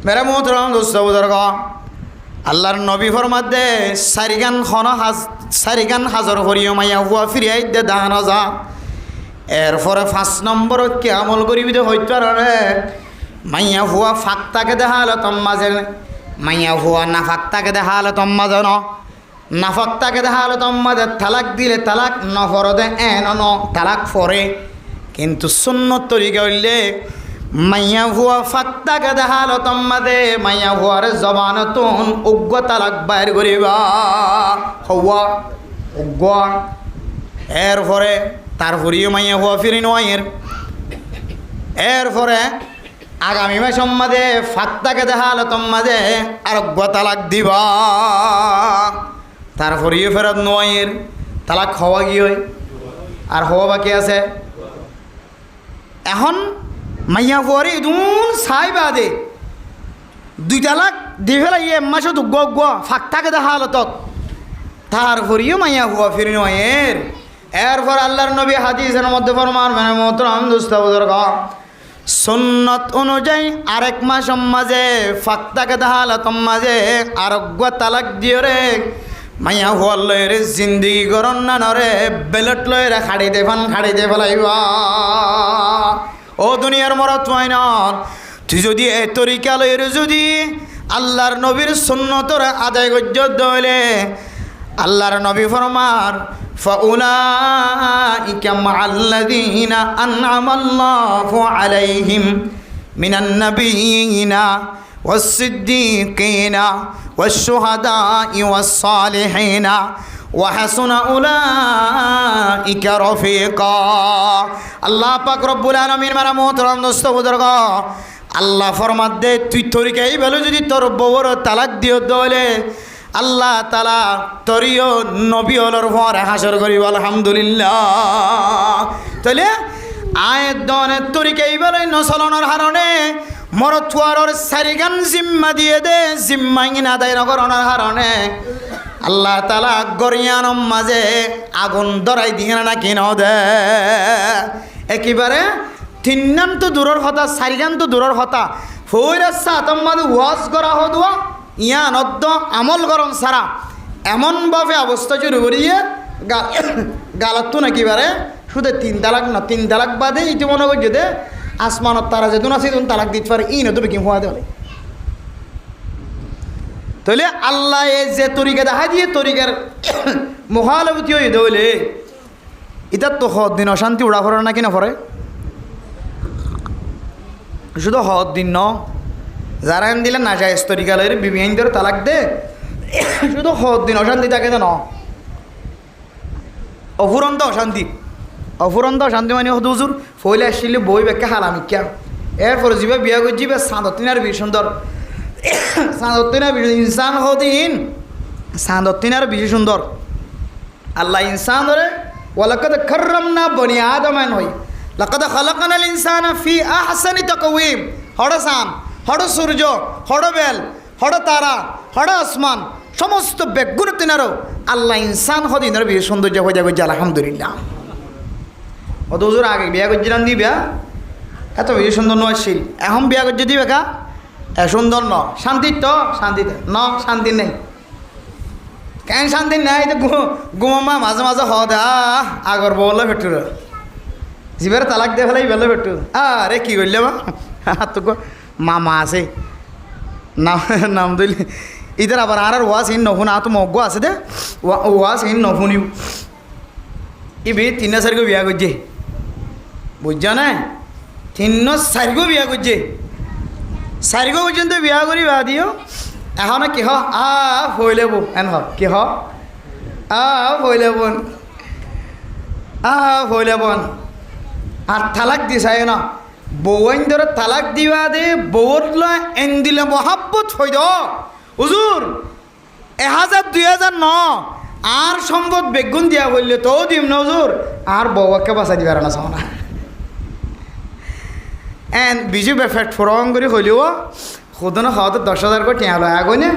মেরা মোহতরম দোস্ত বুজুর্গ আল্লাহর নবী ফরমাদে সারিগান হাজর করিও মাইয়া হুয়া ফিরিয়াই দে দান যা এরপরে 5 নম্বর কে আমল করিবি দে হইতে পারে মাইয়া হুয়া ফাঁকটাকে দেখালো তোম মাঝে মাইয়া হুয়া না ফাঁকটাকে দেখালো তোম মাঝে ন নাফাকটাকে দেখালো তোমাদের তালাক দিলে তালাক নফরদে এন তালাক ফরে কিন্তু সুন্নত তরিকা হইলে মাইয়া হুয়া ফাঁকটাকে দেখালো তোমাদে মাইয়া হুয়ার জবানতুন উগ্র তালাক বাইর করিবা হওয়া উগ্র এরপরে তারপরেও মাইয়া হুয়া ফিরি নয়ের এরপরে আগামী মাস সম্মাদে ফাঁকটাকে দেখালো তোমাদে আর উগ্র তালাক দিবা তারপরেও ফেরত নয়ের তালাক হওয়া কি হয় আর হওয়া বাকি আছে এখন মাইয়া পরে দুন ছাই বাদে 2 তালাক দি ফেলাই মাসে তো গগ ফাঁকটাকে দেখা হালত তারপরেও মাইয়া হওয়া ফিরি নয়ের এরপর আল্লাহর নবী হাদিসের মধ্যে ফরমান মানে মোহতরম দোস্ত বুজুর্গ সুন্নত অনুযায়ী আরেক মাস মাঝে ফাঁকটাকে দেখা হালত মাঝে আরোগ্য তালাক দিও রে মাইয়া হওয়ার লয়ের জিন্দিগি গরণ না নরে বেলট লয়ের খাড়িতে ফেলাইবা ও দুনিয়ার মরত মাইনর তুই যদি এ তরিকা লয়ের যদি আল্লাহর নবীর সুন্নতর আদায় গজ্য দইলে আল্লাহর নবী ফরমান ফাউলাইকা মাআল্লাযীনা আন'আমাল্লাহু আলাইহিম মিনান নাবিয়্যিনা والصديقين والشهداء والصالحين وحسن أولئك رفيقا الله পাক রব্বুল আলামিন মারা মোহতরম দোস্ত বুজুর্গ আল্লাহ ফরমাত দে তুই তরিকাই ভালো যদি তোর বউর তালাক দিও দলে আল্লাহ তাআলা তরিও নবী হলর পর হাসর করিব আলহামদুলিল্লাহ তাহলে আয়াত দনের তরিকাই ভালো নসলনের হারণে মরথুয়ারর সারিগান জিম্মা দিয়ে দে জিম্মা ইনা দায় নগরণের কারণে আল্লাহ তাআলা গরিয়ানম মাঝে আগুন ধরাই দিয়ে না কিনো দে একেবারে তিনগান তো দূরের কথা, চারিগান তো দূরের কথা, ফৈরাচ্ছা তোমাদের ওয়াজ করা হদুয়া ইয়ান অদ্দ আমল গরম সারা এমনভাবে অবস্থা শুরু করিয়ে গালাত তো নাকি বারে শুধু 3 তালাক না, 3 তালাক বাদে ইতি মনে করছে দে আসমানত তারা যেদিন আছে তখন তালাক দিতে পারে ই নতুন কি হওয়া দেবে। তাহলে আল্লাহ যে তরিকা দেখা দিয়ে তরিকার মহালবতী হয়ে দেবলে এটার তো হদ দিন অশান্তি উড়া ফরে নাকি না ফরে, শুধু হদ দিন ন যারা এন দিলে না যায় তরিকালের বিভিন্ন ধরে তালাক দে শুধু হদ দিন অশান্তি থাকে তো ন অফুরন্ত অশান্তি, অফুরন্ত অশান্তি মানে হতো হুজুর ফইলে আসলে বই বেকে হালামিকা এরপরে যাবে বিয়া করে যাবে সাঁদত্তিনার বেশি সুন্দর, সাঁদত্তিনার বেশি ইনসান হদিন সাঁদত্তিনার বেশি সুন্দর। আল্লাহ ইনসান ধরে ওয়ালাকাদ কাররামনা বনি আদমান হই লাকাদ খালাকনাল ইনসানা ফি আহসানি তাকওয়িম। হড় সান, হড় সূর্য, হড় বেল, হড় তারা, হড় আসমান সমস্ত বেগুন তিনারও আল্লাহ ইনসান হদিনের বেশি সৌন্দর্য হয়ে যাবে। আলহামদুলিল্লাহ। অত হুজুর আগে বিয়া করছিলাম দি বিয়া এত বেশি সুন্দর নয় শিল, এখন বিয়া করছে দিবে কা এ সুন্দর ন শান্তির তো শান্তিতে ন শান্তি নেই কেন শান্তি নাই তো গুমা মাঝে মাঝে হ দে আগর বললে ফেটু জিবার তালাক দিয়ে ফেলাই বেলে ফেটু আরে কি করলে মা তো মামা আছে নাম নাম দিলি ইধার আবার আর ওয়াজ ইন নফুন তো মগ্গ আছে দে ওয়াজ ইন নফুনিও ইবি 3-4 বিয়া করছে বুঝছা না 3-4 বিয়া করছে 4 পর্যন্ত বিয়া করি বা দিও এখন কি হ হইলে বো এন হ কি হ হইলে বোন হইলে বোন আর তালাক দি চাই না বউন ধরে তালাক দিবা দে বউর লয় এন দিলে মহাব্বত হই দ হুজুর 1000-2000 ন আর সম্পদ বেগুন দিয়া বললে তো দিম না হুজুর আর বউকে বাঁচাই দিবার না চাও না এন বিজু বেফেক্ট ফরং করে হইলেও সদনে খাওয়াতে 10,000 করে টিয়া লয় আগনে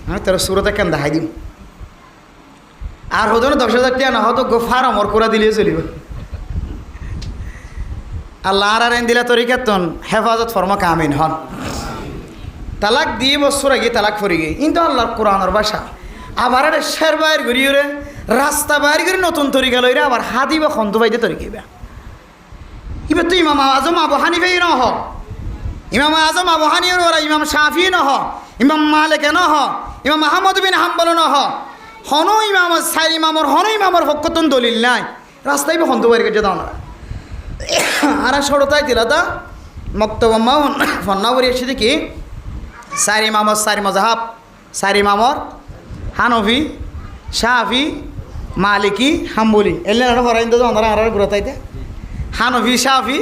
আমি তোর সুরতে কেন দেখাই দিম আর সদনে 10,000 টিয়া না হতো গোফার অমর করে দিলে চলিব। আল্লাহ আর এন দিলে তরি কেতন হেফাজত ফরমা কামিন হন তালাক 2 বছর আগে তালাক ফরি গে কিন্তু আল্লাহর কোরআনের ভাষা আবার শের বাইর ঘুরিয়ে রে রাস্তা বাইর করে নতুন তরিকা লইরে আবার হাদি বা খন্ত বাইতে তরিকাইবা এবার তুই ইমাম আজম আবু হানিফাই ন হ ইমাম আজম আবু হানিফার ওরা ইমাম শাফি ন হ ইমাম মালিক ন হ ইমাম আহমদ বিন হাম্বল ন হ হন ইমাম সাই ইমামর হন ইমামর হকতন দলিল নাই রাস্তায় বা খন্ত বাইর করে দাও না আর সরতাই দিলা তা মক্তব্য ফন্নাবরি এসে দেখি 4 ইমামর 4 মজাহাব 4 ইমামর হানফি শাফি মালিকি হাম্বলি এলে হরাইন তো আমরা আর ঘুরতাইতে হানফি শাফি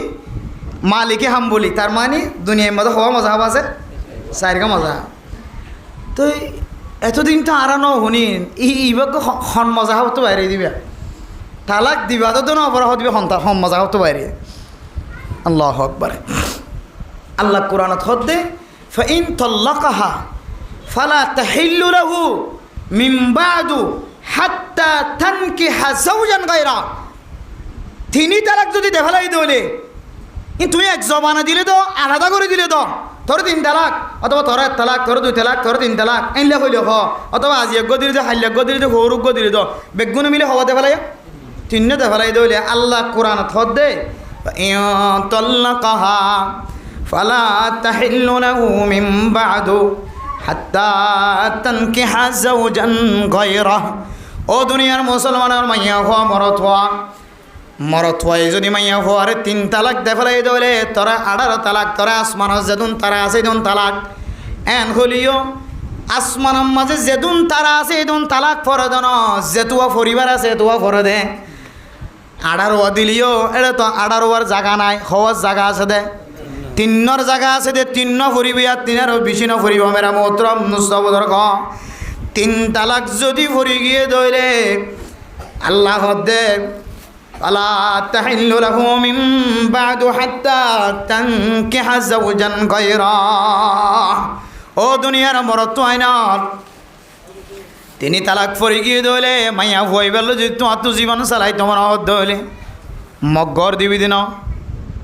মালিকি হাম্বলি তার মানে দুনিয়ার মধ্যে হওয়া মজাহাব আছে 4 মজাহাব। তো এতদিন তো আর ন শুনি ইবাকে খন মজাহাব তো বাইরে দিবে তালাক দিবা তো না অপরাহ দিবে হন মজাহাব তো বাইরে। আল্লাহু আকবার। আল্লাহ কোরআনত হদ্দে ফাইন তাল্লাকাহা ফালা তাহিল্লু লাহু মিন বাদু হাত্তা তানকিহা যাওজান গায়রা। 3 তালাক যদি দেখালাই দলে তুই এক জবানা দিলে তো আলাদা করে দিলে তো তোর 3 তালাক অথবা তোর 1 তালাক তোর 2 তালাক তোর 3 তালাক এনলে হইলে হ অথবা আজি এক দিলে তো হাইলে দিলে তো হরুক দিলে তো বেগুন মিলে হওয়া দেখালাই 3 দেখালাই দলে আল্লাহ কোরআন থদ্দে তাল্লাকাহা ফালা তাহিল্লু লাহু মিন বাদু হাত্তা তানকিহা যাওজান গায়রা। ও দুনিয়ার মুসলমানের মাইয়া হওয়া মরত হয় যদি মাইয়া হওয়ার 3 তালাক দেখালাই দলে তোরা 18 তালাক তোরা আসমানের যেদুন তারা আছে এদুন তালাক এন হলিও আসমানের মাঝে যেদুন তারা আছে এদুন তালাক ফরে দেন যেতুয়া পরিবার আছে এতুয়া ফরে দে 18 দিলিও এটা তো 18 জায়গা নাই হওয়ার জায়গা আছে দে 3 জায়গা আছে দে 3 ফুরিবি আর 3 বেশি না ফুরিব মেরা মোহতরম মুস্তাবদর ক 3 তালাক যদি ফুরি গিয়ে দইলে আল্লাহ দে আলা তাহিল্লু লাহু মিন বাদু হাত্তা তানকিহা যাওজান গায়রা। ও দুনিয়ার মরত আইনার 3 তালাক ফুরি গিয়ে দইলে মাইয়া হই বেল যদি তোমার তো জীবন চালাই তোমার হদ দইলে মগর দিবি দিন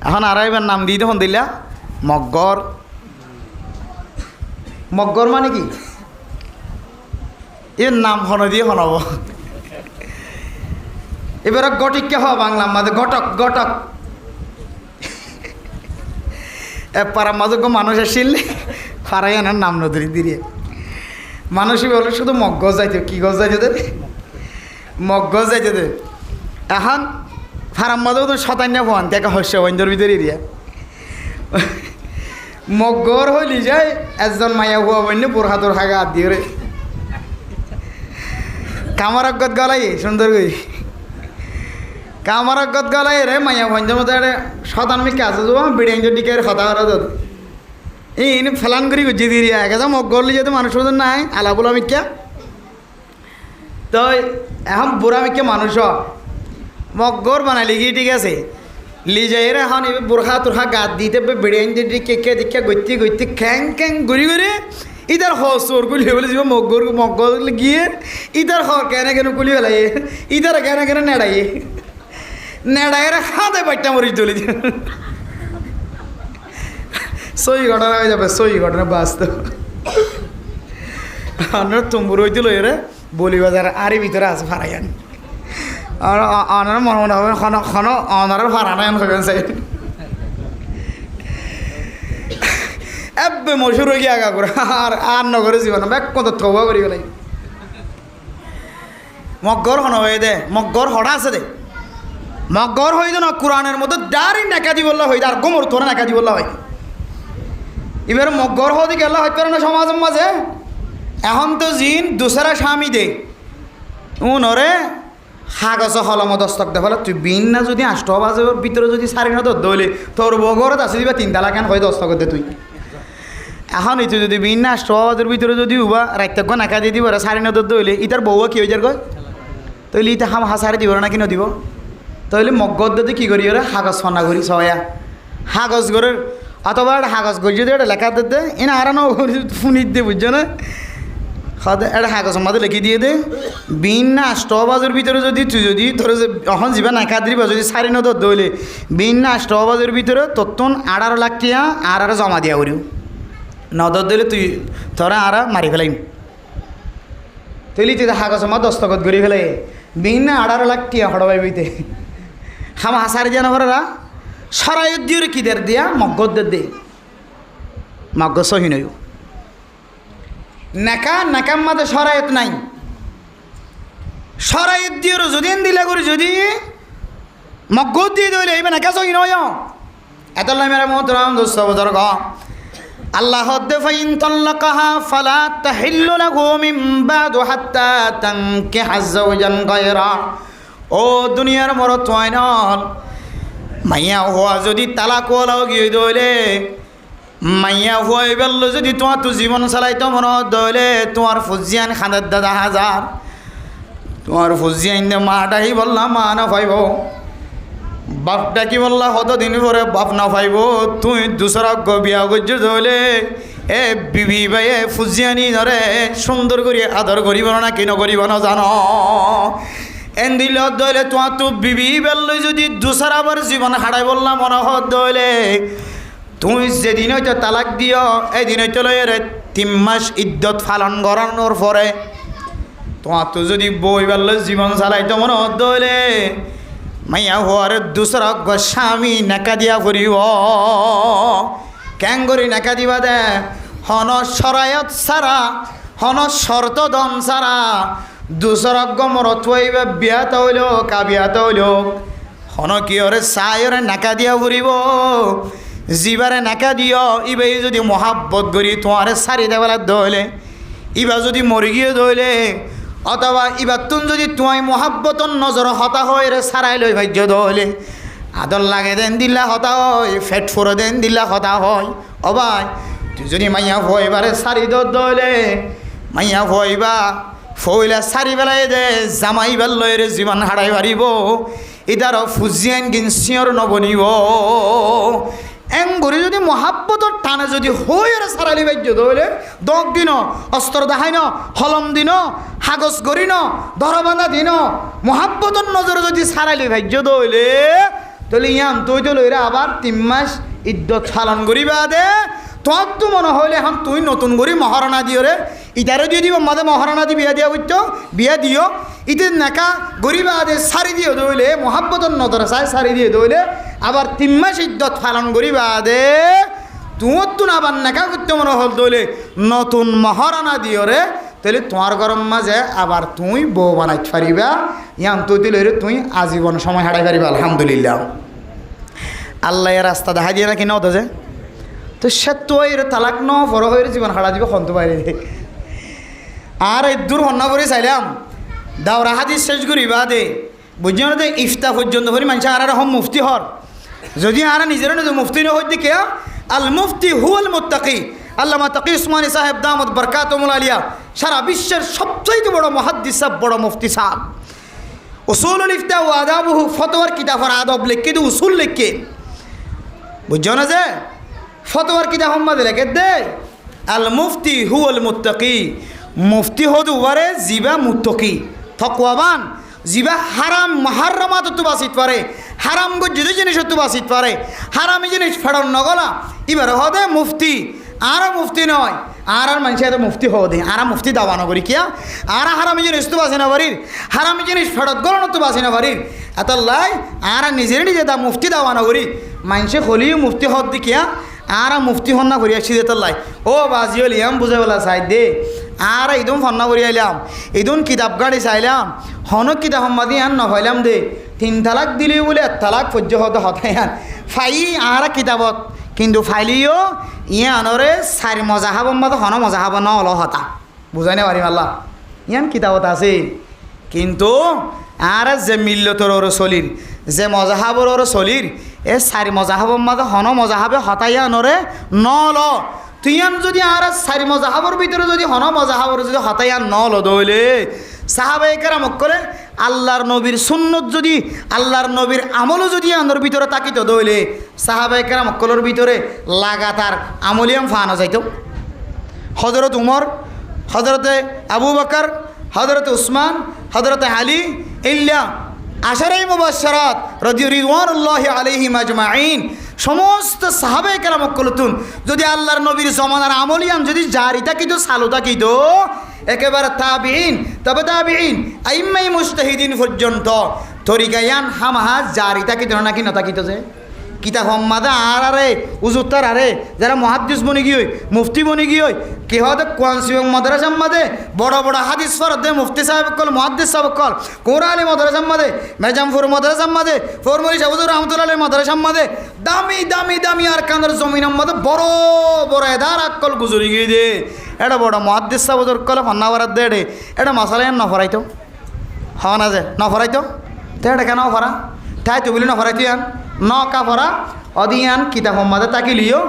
এখন আর এবার নাম দিয়ে তখন দিলা মগ্গর। মগ্গর মানে কি? এর নাম হন দিয়ে হনব। এবার গটিককে হ বাংলার মাঝে ঘটক ঘটক। পাড়ার মাঝে মানুষ আসিল ফারাই আনার নাম নদী দিয়ে মানুষই বলে শুধু মগজ যাইতে। কি গজ যাইতে দে? মগজ যাইতে দে। এখন ফারাম মাঝেও তো শতান্য হন তাকে হস্য বন্ধুর ভিতরে এরিয়া মগর হইলি যায় একজন মায়া হুয়া বন্য বোরহাতর হাগা হাত দিয়ে রে কামার অজ্ঞত গলাই সুন্দর করি কামার অজ্ঞত গলাই রে মায়া বন্ধুর মতো শতান্মি কাছে যাবো বিড়িয়ান দিকে কথা করা দত এই ফেলান করি গুজি দিয়ে একা মগরলি যেহেতু মানুষ মতন নাই আলা বলা মিক্যা তো এখন বুড়া মিক্যা মানুষ মগর বানাইলি কি ঠিক আছে লিজাইর এখন এই বোরখা তোরখা গাত দিতে বিড়িয়ান দিয়ে কেকে দীক্ষা গইতে গইতে খ্যাং খ্যাং ঘুরি ঘুরি ইধার হসর গুলি বলে যাব মগর মগর গিয়ে ইধার হর কেন কেন গুলি ফেলাই ইধার কেন কেন নেড়াই নেড়াইয়ের হাতে বাচ্চা মরিচ তুলি সই ঘটনা হয়ে যাবে সই ঘটনা বাস্তব আপনার তুম্বুর হইতে লই রে বলি বাজার আরই ভিতরে আছে ফারাইয়ান আর অনার মনে মনে হবে অনারের ফারানায়ন হবেন সাই এবে মশুর হয়ে গিয়ে আগা করে আর নগরে জীবন ব্যাগ কত থবা করি গেলাই মগর হন হয়ে দে মগর হড়া আছে দে মগর হয়ে না কোরআনের মধ্যে দাঁড়ি নাকা দি বললা হয় আর গোমর তোরা নাকা দি বললা হয় এবার মগর হতে গেল হয়তো না সমাজের মাঝে এখন তো জিন দুসরা স্বামী দে উনরে হাগজ হলম দস্তক দে ফলে তুই বিন না যদি 8 বাজে ভিতরে যদি 9:30 দইলে তোর বগরত আছে দিবা 3 তালা কেন হয় দস্তক দে তুই এখন এই যদি বিন না 8 বাজের ভিতরে যদি উবা রাইতে গো নাকা দিয়ে দিব 9:30 দইলে ইতার বউয়া কি হয়ে যার গয় তইলে ইতা হাম হাসারে দিব না কি নদিব তইলে মগর দে কি করি ওরা হাগজ ফনা করি সয়া হাগজ করে অথবা হাগজ করি যদি এটা লেখা দিতে এনে আর না ফোনিত দিয়ে বুঝছো না এটা হাগজ মাঝে লিখি দিয়ে দে বিন না 8 বাজের ভিতরে যদি তুই যদি ধরো যে এখন যাবা নাকা দিবা যদি 9:30 দইলে বিন না 8 বাজের ভিতরে তত্তন 18 লাখ টিয়া আর জমা দিয়া করিও 9 দিলে তুই তোরা আর মারি ফেলাইম তৈলি তুই হাগজ মা দস্তখত করি ফেলাই বিন না 18 লাখ টিয়া হড়বাই বইতে খামা হাসারি দিয়া নরা সরাইত দিয়ে কি দের দিয়া মগদের দে মগ সহি নয় নাকা নাকাম মাঝে সরাইত নাই সরাইত দিয়ে যদি দিলা করে যদি মগদ দিয়ে দইলে এইবার নাকা সহি নয় এত মেরা মোহতরাম দোস্ত বুজুর্গ আল্লাহ ফাইন তাল্লাকাহা ফালা তাহিল্লু লাহু মিন বাদু হাত্তা তানকিহা যাওজান গায়রা ও দুনিয়ার মরত ওয়াইনাল মাইয়া হওয়া যদি তালাক ওলাও গিয়ে দইলে মাইয়া হওয়াই বেললো যদি তোমার তো জীবন চালাইতো মনে দইলে তোমার ফুজিয়ান খানের দাদা হাজার তোমার ফুজিয়ান মাটাই বললাম মা না পাইব বাপটা কি বললা কতদিন পরে বাপ না পাইব তুই দুসরা বিয়া করছ ধরলে এ বিবি ভাই ফুজিয়ানি ধরে সুন্দর করে আদর করিব না কি নকরিব না জানো এন দিল দইলে তোমার তো বিবি বেললো যদি দুসরাবার জীবন হারাই বললাম মনে হত দইলে তুই যেদিন হয়তো তালাক দিও এদিন হয়তো লয় 3 মাস ইদ্যত পালন করানোর পরে তোমার তো যদি বই বেললো জীবন চালাইতো মনে হত দইলে মাইয়া হওয়ার দুসরা স্বামী নাকা দিয়া ফুরিব ক্যাং করি নাকা দিবা দে হন সরায়ত সারা হন শর্ত দম সারা দুসরজ্ঞ মরত হইবে বিয়া তৈল কাবিয়া তৈল হন কি ওরে চাইরে নাকা দিয়া ফুরিব জিবারে নাকা দিও ইবে যদি মহাব্বত করি তোমারে সারি দেবেলা দইলে ইবা যদি মরি গিয়ে দইলে অথবা ইবার তুন যদি তোমায় মহাব্বতন নজর হতা হয় রে সারাই লই ভাজ্য দইলে আদর লাগে দেন দিল্লা হতা হয় ফেট ফুরো দেন দিল্লা হতা হয় অবাই তুই যদি মাইয়া ভয়বারে সারি দইলে মাইয়া ভয়বা ফইলা সারি বেলায় দে জামাই বেল্লয় রে জীবন হারাই পারিব ইদার ফুজিয়ান গিনসিয়র নবনিব এম করে যদি মহাব্বতর টানে যদি হই আর সারালি বাজ্য দইলে 10 দিন অস্ত্র দেখাই ন হলম দিন হাগজ করি ন ধরবান্ধা দিন মহাব্বতর নজরে যদি সারালি ভাজ্য দইলে তাহলে ইয়ান তুই তো লইরা আবার 3 মাস ইদ্যত পালন করিবা দে তোর তো মনে হইলে এখন তুই নতুন করে মহারণা দিও রে ইটারে দিয়ে দিব মাঝে মহারণা দি বিয়া দিয়া বুঝতো বিয়া দিও ইদের নাকা গরিবা দে সারি দিয়ে দইলে মহাব্বতর নজর চাই সারি দিয়ে দইলে আবার 3 মাস ইদ্যত পালন করিবা দে তুই তো আবার নাকা করতে মনে হল দইলে নতুন মহারণা দিও রে তাহলে তোমার গরম মাঝে আবার তুই বউ বানাই পারিবা ইয়ান তুই দিলে রে তুই আজীবন সময় হারাই পারিবা আলহামদুলিল্লাহ আল্লাহ এর রাস্তা দেখা দিয়ে নাকি নদ যে তো সে তো এর তালাক ন বড় হয়ে জীবন হারা দিবে খন্ত বাইরে আর এই দূর হন্না করে চাইলাম দাওরা হাদিস শেষ করি বাদে বুঝি না ইফতা পর্যন্ত করি মানুষ আর হম মুফতি হর যদি আর নিজের নিজে মুফতি ন হইতে কে আল মুফতি হুয়াল মুত্তাকি আল্লামা তাকি উসমানী সাহেব দামত বরকাতুল আলিয়া সারা বিশ্বের সবচেয়ে বড় মুহাদ্দিস সাহেব বড় মুফতি সাহেব উসুলুল ইফতা ওয়া আদাবুহু ফতোয়ার কিতাবের আদব লিখে দি উসুল লিখে বুঝছো না যে ফতোয়ার কিতাব সম্মাদে লেখে দে আল মুফতি হুয়াল মুত্তাকি মুফতি হদু বারে জিবা মুত্তাকি তাকওয়াবান জিবা হারাম মুহাররামাত তো বাসিত পারে হারাম গো যদি জিনিস তো বাসিত পারে হারামি জিনিস ফেড়ন নগলা এবারে হদে মুফতি আর মুফতি নয় আর মানুষ এত মুফতি হদে আর মুফতি দাওয়ানো করি কিয়া আর হারামি জিনিস তো বাসি না পারির হারামি জিনিস ফেরত গলন তো বাসি না পারির এত লাই আর নিজের নিজে দা মুফতি দাওয়ানো করি মানুষে হলিও মুফতি হদ দিকিয়া আর মুফতি হন্না করি আসছি দে তোর লাই ও বাজি হলি আম বুঝে বলা চাই দে আর ইদুন ফন্না করি আইলাম ইদুন কিতাব গাড়ি চাইলাম হন কিতাব সম্মাদি আন নভাইলাম দে 3 তালাক দিলে বলে 1 তালাক সহ্য হতে হতাই আন ফাই আর কিতাবত কিন্তু ফাইলিও ইয়ে আনরে 4 মজাহাব মতো হন মজাহাব ন হল হতা বুঝাই না পারিম আল্লাহ ইয়ান কিতাবত আছে কিন্তু আর যে মিল্লতর ওর চলির যে মজাহাবর ওর চলির এ 4 মজাহাবর মতো হন মজাহাবে হতাইয়া নরে নল তুইয়ান যদি আর 4 মজাহাবর ভিতরে যদি হন মজাহাবর যদি হতাইয়া নল দইলে সাহাবায়ে কেরাম করে আল্লাহর নবীর সুন্নত যদি আল্লাহর নবীর আমলও যদি আনোর ভিতরে তাকিত দইলে সাহাবায়ে কেরাম কলর ভিতরে লাগাতার আমলিয়াম ফানো যাইতো হযরত উমর হযরতে আবু বকর হযরতে উসমান হযরতে আলী ইল্লা আশারাই মুবাশশারাত রাদিয়াল্লাহু আলাইহিম আজমাইন সমস্ত সাহাবায়ে কেরাম কলতুন যদি আল্লাহর নবীর জমানার আমলিয়ান যদি জারি তাকিত চালু তাকিত একেবারে তাবিঈন তবে তাবিঈন আইম্মাই মুজতাহিদিন পর্যন্ত তরিকায়ান হামাহা জারি তাকিত নাকি না তাকিত যে কিতাব সম্মাদা আর আরে উজুত্তার আরে যারা মুহাদ্দিস বনি গিয়ে মুফতি বনি গিয়ে কি হতে কোয়ানসিং মাদ্রাসা মাদে বড় বড় হাদিস ফরদে মুফতি সাহেব কল মুহাদ্দিস সাহেব কল কোরআনি মাদ্রাসা মাদে মেজামপুর মাদ্রাসা মাদে ফরমুলি শাহুজুর রহমাতুল্লাহ মাদ্রাসা মাদে দামি দামি দামি আর কানের জমিন মাদে বড় বড় এদার আকল গুজরি গিয়ে দে এটা বড় মুহাদ্দিস সাহেব কল ফন্নাওয়ারাত দে এটা মাসালায়ান নফরাইতো হওয়া না যে নফরাইতো তো এটা কেন ফরা তাই তুই বলি নফরাইতো ইয়ান ন কাপড়া অদিয়ান কিতাব সম্মাদে তাকিলিও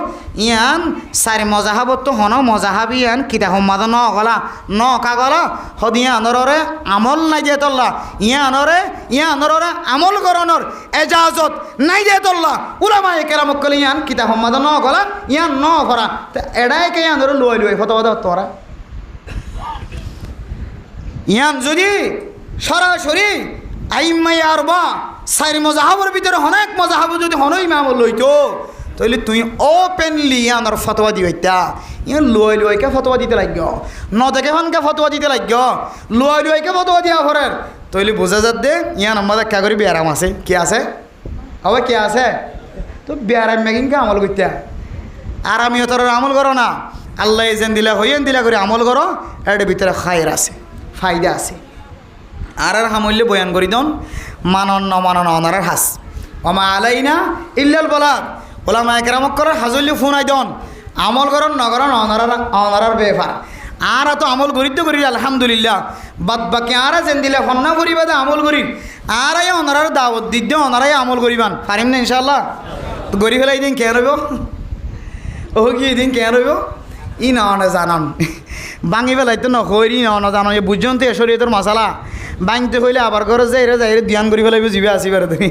ইয়ান 4 মজাহাবত তো হন মজাহাবি ইয়ান কিতাব সম্মাদ ন গলা ন কাগলা হদিয়ানরে আমল নাই দিয়ে তল্লা ইয়ানরে আমল করণর এজাজত নাই দিয়ে তল্লা উলামায়ে কেরাম কলি ইয়ান কিতাব সম্মাদ ন গলা ইয়ান ন ভরা এড়াই কে ইয়ানরে লই ফতোয়া তোরা ইয়ান যদি সরাসরি আইম্মাই আরবা 4 মজাহাবর ভিতরে অনেক মজাহাব যদি হন ইমাম লইতো তাহলে তুই ওপেনলি ইয়ানোর ফতোয়া দিবাইতা ইয়ান লইকে ফতোয়া দিতে লাগ ন দেখে হনকে ফতোয়া দিতে লাগ লইকে ফতোয়া দিয়া ঘরের তাহলে বোঝা যাত দে ইয়ান আমাদের কা করি ব্যারাম আছে কি আছে আবার কি আছে তো ব্যারাম মেগিনকে আমল করতে আর আমিও তোর আমল করো না আল্লাহ যেন দিলা হইয়েন দিলা করে আমল করো এর ভিতরে খায়ের আছে ফায়দা আছে আর হামল্যে বয়ান করি দন মানন নমানন অনারার হাস ওমা আলাইনা ইল্লাল বালাগ ওলামায়ে কেরাম করে হাজল্য ফোন আইদন আমল করন নগরন অনারার বেফার আর তো আমল করি তো করি আলহামদুলিল্লাহ বাদ বাকি আর যেন দিলে ফন্না করিবা দে আমল করি আর অনারার দাওয়াত দিতে অনারাই আমল করিবান পারিম না ইনশাআল্লাহ তো গড়ি ফেলাই দিন কে রইব ও কি দিন কে রইব ই না জানান ভাঙি পেলাই তো নকরি না জানো এই বুঝছেন তো শরীয়তের মশালা ভাঙতে হইলে আবার ঘরে যাই ধ্যান করি ফেলাইব জিবে আসিবার তুমি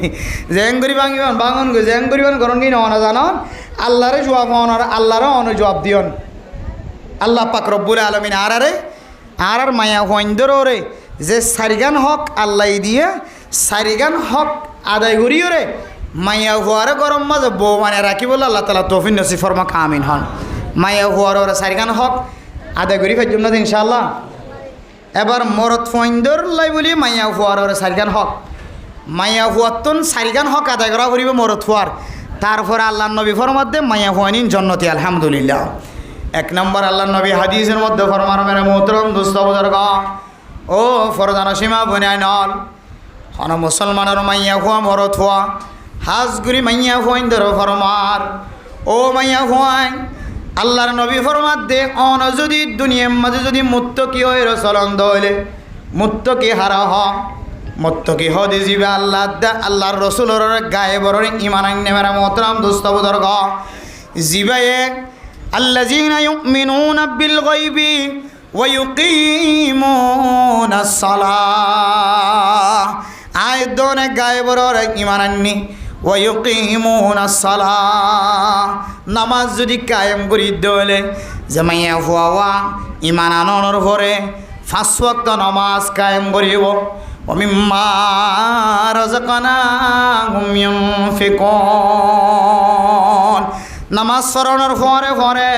জেং করি ভাঙিবান ভাঙন গো জেং করিবান করন কি না জানন আল্লাহরে জবাব হন আর আল্লাহরও অন জবাব দিয়ন আল্লাহ পাক রব্বুল আলামিন আর মায়া হইন্দর রে যে সারিগান হক আল্লাহ দিয়ে সারিগান হক আদায় করিও রে মাইয়া হুয়ারে গরম মাঝে বউ মানে রাখি বলে আল্লাহ তালা তৌফিক নসিব ফরমাক আমিন হন। মাইয়া হুয়ার ওরা সারিখান হক আদায় করি ফেলছুম না ইনশাআল্লাহ। এবার মরত ফইন্দর লাই বলি মাইয়া হুয়ার ওরা সারিখান হক, মাইয়া হুয়াতন সারিখান হক আদায় করা করিব মরত হুয়ার। তারপরে আল্লাহ নবী ফরমাদ্দে মাইয়া হুয়ানিন জন্নতি আলহামদুলিল্লাহ। এক নম্বর আল্লাহ নবী হাদিসের মধ্যে ফরমার মেরে মোহতরম দুস্থ বুজুর্গ ও ফরদান সীমা বনায় নল হন মুসলমানের মাইয়া হুয়া মরত হুয়া হাজগুড়ি মাইয়া হুয়াইন্দর ফরমার ও মাইয়া হুয়াই আল্লাহর নবী ফরমাত দে অন যদি দুনিয়ার মাঝে যদি মুত্তকি হয়ে রসলন দইলে মুত্তকি হারা হ মুত্তকি হদে জিবে আল্লাহ আল্লাহর রসুলের গায়ে বড় ইমান আইনে মেরা মোহতরম দুস্থ বুজুর্গ জিবায়ে আল্লাযীনা ইউমিনুনা বিল গায়বি ওয়া ইউকিমুনাস সালাহ আয় দোনে গায়ে বড় ইমান আননি ওয়া ইউকিমুনাস সালাহ নামাজ যদি কায়েম করি দলে যে মাইয়া হুয়া ইমান আনর পরে 5 ওয়াক্ত নামাজ কায়েম করিব ওয়া মিম্মা রাযাকনাহুম ইউনফিকুন নামাজ পড়ানোর পরে পরে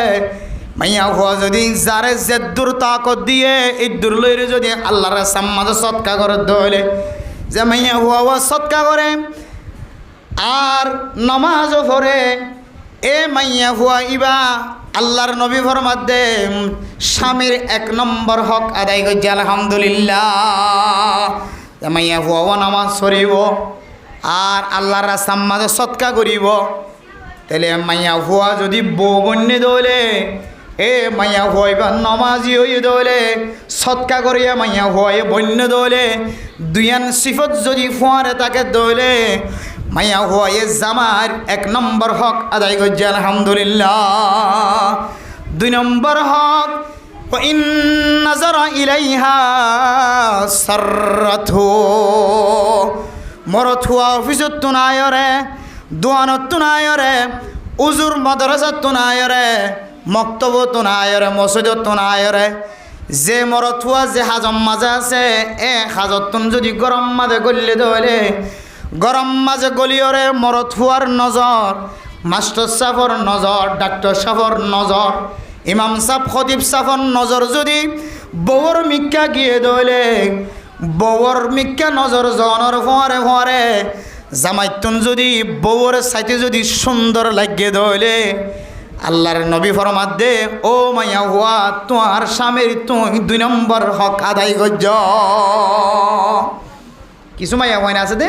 মাইয়া হুয়া যদি যারে যে দূর তাকত দিয়ে এই দূর লইরে যদি আল্লাহর সামনে সৎকা করে দলে যে মাইয়া হুয়া সৎকা করে আর নামাজও পড়ে এ মাইয়া হুয়া ইবা আল্লাহর নবী ফরমাত দে স্বামীর 1 নম্বর হক আদায় করছে আলহামদুলিল্লাহ। মাইয়া হুয়া নামাজ পড়িব আর আল্লাহর রাস্তার মাঝে সৎকা করিব তাহলে মাইয়া হুয়া যদি বউ বন্যে দৌলে এ মাইয়া হুয়া নমাজি হয়ে দৌলে সৎকা করিয়া মাইয়া হুয়া বন্য দৌলে দুইয়ান সিফত যদি ফুয়ারে তাকে দৌলে মাইয়া হুয়া জামার 1 নম্বর হক আদায় করছে আলহামদুলিল্লাহ। 2 নম্বর হক ইন নাযারা ইলাইহা সাররাতহু মরত হুয়া অফিসত তো নায়রে দোয়ানত তো নায়রে উজুর মাদ্রাসাত তো নায়রে মক্তব তো নায়রে মসজিদত তো নায়রে যে মরত হুয়া যে হাজম মাঝে আছে এ হাজতন যদি গরম মাঝে গলিলে দলে গরম মাঝে গলিয়রে মরত হুয়ার নজর মাস্টার সাফর নজর ডাক্তার সাফর নজর ইমাম সাফ খতিব সাফর নজর যদি বউর মিক্কা গিয়ে দলে বউর মিক্কা নজর জনের ফরে ফরে জামাইতুন যদি বউর সাইতে যদি সুন্দর লাগিয়ে দলে আল্লাহর নবী ফরমাত দে ও মাইয়া হুয়া তোমার স্বামীর তুই 2 নম্বর হক আদায় করছ। কিছু মাইয়া হয় না আছে দে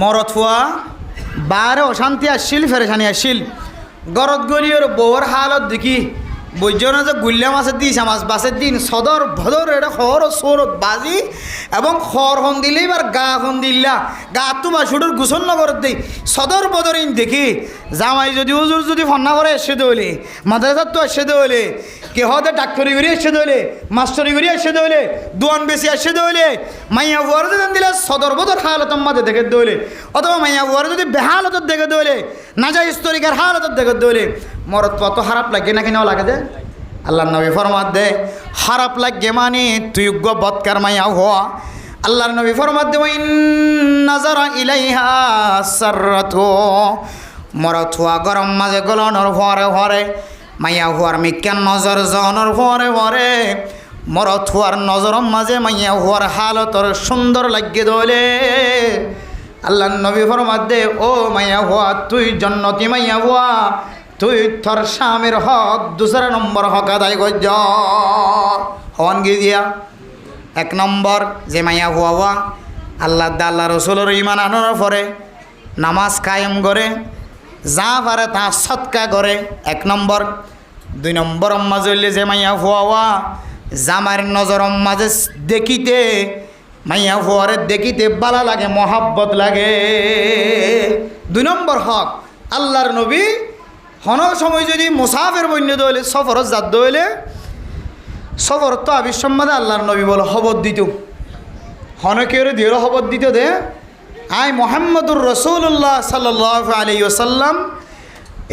মরত হুয়া বারে অশান্তি আসছিল ফেরেশানি আসছিল গরত গলিয়র বউর হালত দেখি বৈজ্য না যে গুল্লা মাছের দিস মাছ বাসের দিন সদর ভদর এটা খর সৌরত বাজি এবং খর হন দিলে এবার গা হন দিল্লা গা তোমার শুটুর গুছন নগর দেই সদর বদরিন দেখি জামাই যদি হুজুর যদি ফন্না করে এসে দৌলে মাদ্রাসার তো এসে দৌলে কে হতে ডাক্তারি করি এসে দৌলে মাস্টারি করি এসে দৌলে দোয়ান বেশি এসে দৌলে মাইয়া বুয়ার যদি দিলে সদর বদর হালত মাঝে দেখে দৌলে অথবা মাইয়া বুয়ার যদি বেহালত দেখে দৌলে নাজাইজ তরিকার হালত দেখে দৌলে মরত কত খারাপ লাগে নাকি নাও লাগে যে আল্লাহ নবী ফরমাত দে খারাপ লাগে মানে তুই বদকার মাইয়া হওয়া আল্লাহর নবী ফরমাত দে ইন নাযারা ইলাইহা সাররাতু মরত হওয়া গরম মাঝে গলনের ভরে ভরে মাইয়া হওয়ার মিক্কান নজর জনের ভরে ভরে মরত হওয়ার নজরম মাঝে মাইয়া হওয়ার হালতর সুন্দর লাগে দলে আল্লাহর নবী ফরমাত দে ও মাইয়া হওয়া তুই জন্নতি মাইয়া হওয়া তুই তোর স্বামীর হক 2 নম্বর হক আদায় করছ হন গিয়া 1 নম্বর যে মাইয়া হুয়া আল্লাহ আল্লাহ রসুলের ইমান আনার পরে নামাজ কায়েম করে যা পারে তা সৎকা করে 1 নম্বর। 2 নম্বর মাঝে যে মাইয়া হুয়া জামার নজর মাঝে দেখিতে মাইয়া হুয়ারে দেখিতে ভালো লাগে মহাব্বত লাগে 2 নম্বর হক আল্লাহর নবী হন সময় যদি মুসাফের বন্য দইলে সফরত জাত দইলে সফর তো আবিসম্বাদে আল্লাহর নবী বলে খবর দিত হনকের দিয়ে খবর দিত দে আই মোহাম্মদুর রসুল্লাহ সাল্লাল্লাহু আলাইহি ওয়াসাল্লাম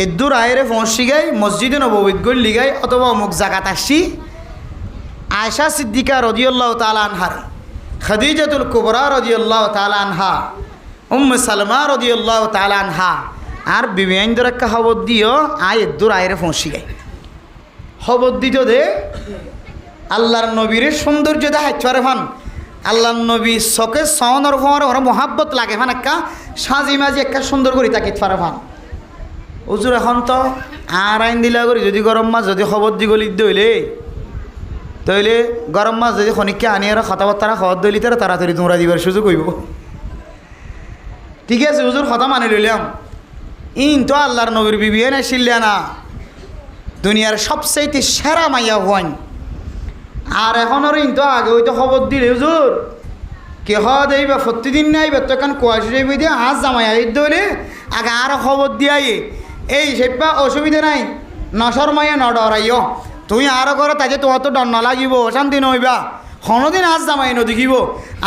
এদুর আয়রে পৌঁছি গাই মসজিদে নববীত গল্লি গাই অথবা অমুক জায়গাত আসি আয়েশা সিদ্দিকা রাদিয়াল্লাহু তাআলা আনহার খাদিজাতুল কুবরা রাদিয়াল্লাহু তাআলা আনহা সালমা রাদিয়াল্লাহু তাআলা আনহা আর বিবি আইনদের একটা খবর দিও আয় দূর আয়রে পৌঁছি গাই খবর দিত দে আল্লাহর নবীর সৌন্দর্য দেখাইতে পারে ফান আল্লাহর নবী চকে সওয়ানোর পর ওরা মহাব্বত লাগে ফান একটা সাজি মাজি একটা সুন্দর করে তাকিতে পারে ফান হুজুর এখন তো আর আইন দিলা করি যদি গরম মাছ যদি খবর দি গলি দইলে তইলে গরম মাছ যদি খনিককে আনি আর কথাবার্তা খবর দইলি তারা তাড়াতাড়ি তোমরা দিবার সুযোগ হইব ঠিক আছে হুজুর কথা মানি লইলাম ইন তো আল্লাহর নবীর বিবি না শিল্লা না দুনিয়ার সবচাইতে সেরা মাইয়া হন আর এখন আর ইন তো আগে হইতো খবর দিলে হুজুর কে হওয়া দেইবা প্রতিদিন নাইবা তো এখন কুয়াশি যাইব দিয়ে আজ জামাই আই দইলে আগে আর খবর দিয়াই এই সেপা অসুবিধা নাই নশর মাইয়া নডরাইও তুই আরও করো তাকে তোমার তো ডর নালাগিব অশান্তি নইবা কোনোদিন আজ জামাই নদেখিব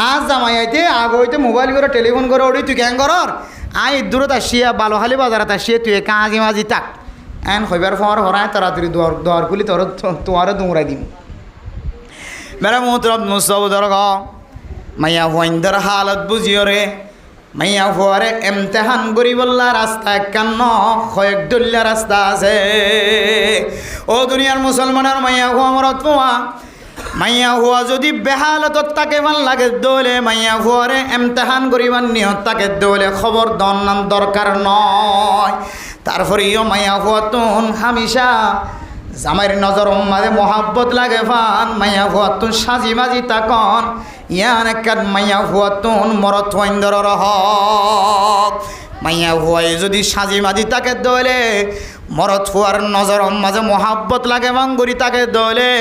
আজ জামাই আইতে আগ হইতে মোবাইল করে টেলিফোন করে ওড়ি তুই ক্যাং করর আই দূরত আসিয়া বালোখালি বাজারত আসিয়া তুই কাজি মাজি তাক এন হইবার ফর হরায় তাড়াতাড়ি দোয়ার খুলি তোর তোমারে দৌড়াই দিম মেরা মোহতরম মুসব দরগ মাইয়া হুয়াইন্দর হালত বুঝিও রে মাইয়া হুয়ারে এমতেহান করি বললা রাস্তা একান্ন কয়েক দল্লা রাস্তা আছে ও দুনিয়ার মুসলমানের মাইয়া হুয়া মরত পোয়া মাইয়া হুয়া যদি বেহালতত তাকে ভাল লাগে দৌলে মাইয়া হুয়ারে এমতেহান করিবার নিয়ত তাকে দৌলে খবর দন্নান দরকার নয় তারপরে ইয় মাইয়া হুয়া তুন হামিশা জামাইর নজর মাঝে মহাব্বত লাগে ফান মাইয়া হুয়া তুন সাজি মাজি তাকন ইয়ান একাত মাইয়া হুয়া তুন মরত ওয়াইন্দর রহ মাইয়া হুয়াই যদি সাজি মাজি তাকে দৌলে মরত হুয়ার নজর মাঝে মহাব্বত লাগে বাঙ্গুরি তাকে দৌলে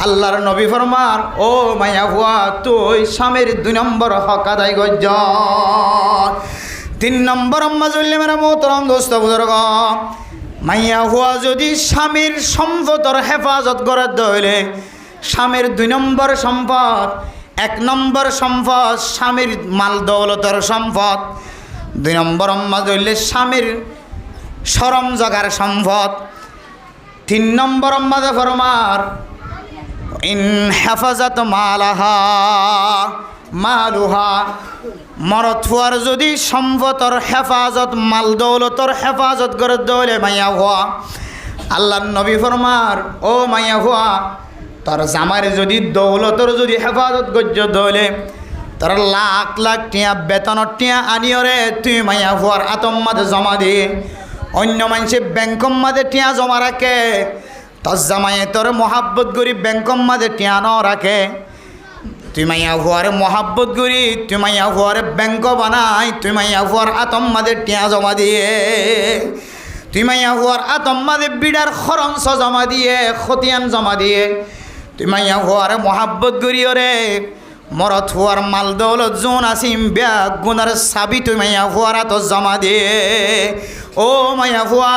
আল্লাহর নবী ফরমার ও মাইয়া হুয়া তুই স্বামীর 2 নম্বর হক আদায় গজ্জ 3 নম্বর আম্মা জল্লে মেরা মোহতরম দোস্ত বুজুর্গ মাইয়া হুয়া যদি স্বামীর সম্পদর হেফাজত করে দইলে স্বামীর 2 নম্বর সম্পদ 1 নম্বর সম্পদ স্বামীর মাল দৌলতর সম্পদ 2 নম্বর আম্মা জল্লে স্বামীর শরম জাগার সম্পদ 3 নম্বর আম্মা ফরমার ইন হেফাজত মালুহা মরত হুয়ার যদি সম্পদর হেফাজত মাল দৌলতর হেফাজত করে দৌলে মাইয়া হুয়া আল্লাহর নবী ফরমার ও মাইয়া হুয়া তোর জামার যদি দৌলতর যদি হেফাজত গজ্য দৌলে তোর লাখ লাখ টিয়া বেতনের টিয়া আনিয়রে তুই মাইয়া হুয়ার আতম্মাতে জমা দিয়ে অন্য মানুষে ব্যাংকম মাঝে টিয়া জমা রাখে তোর জামাইয়ে তোর মহাব্বত করি ব্যাংকম মাঝে টিয়া ন রাখে তুই মাইয়া হুয়ারে মহাব্বত করি তুই মাইয়া হুয়ারে ব্যাংক বানাই তুই মাইয়া হুয়ার আতম মাঝে টিয়া জমা দিয়ে তুই মাইয়া হুয়ার আতম মাঝে বিড়ার খরঞ্চ জমা দিয়ে খতিয়ান জমা দিয়ে তুই মাইয়া হুয়ারে মহাব্বত করি ওরে মরত হুয়ার মাল দৌলত জোন আসিম ব্যাগ গুনার চাবি তুই মাইয়া হুয়ার আত জমা দিয়ে ও মাইয়া হুয়া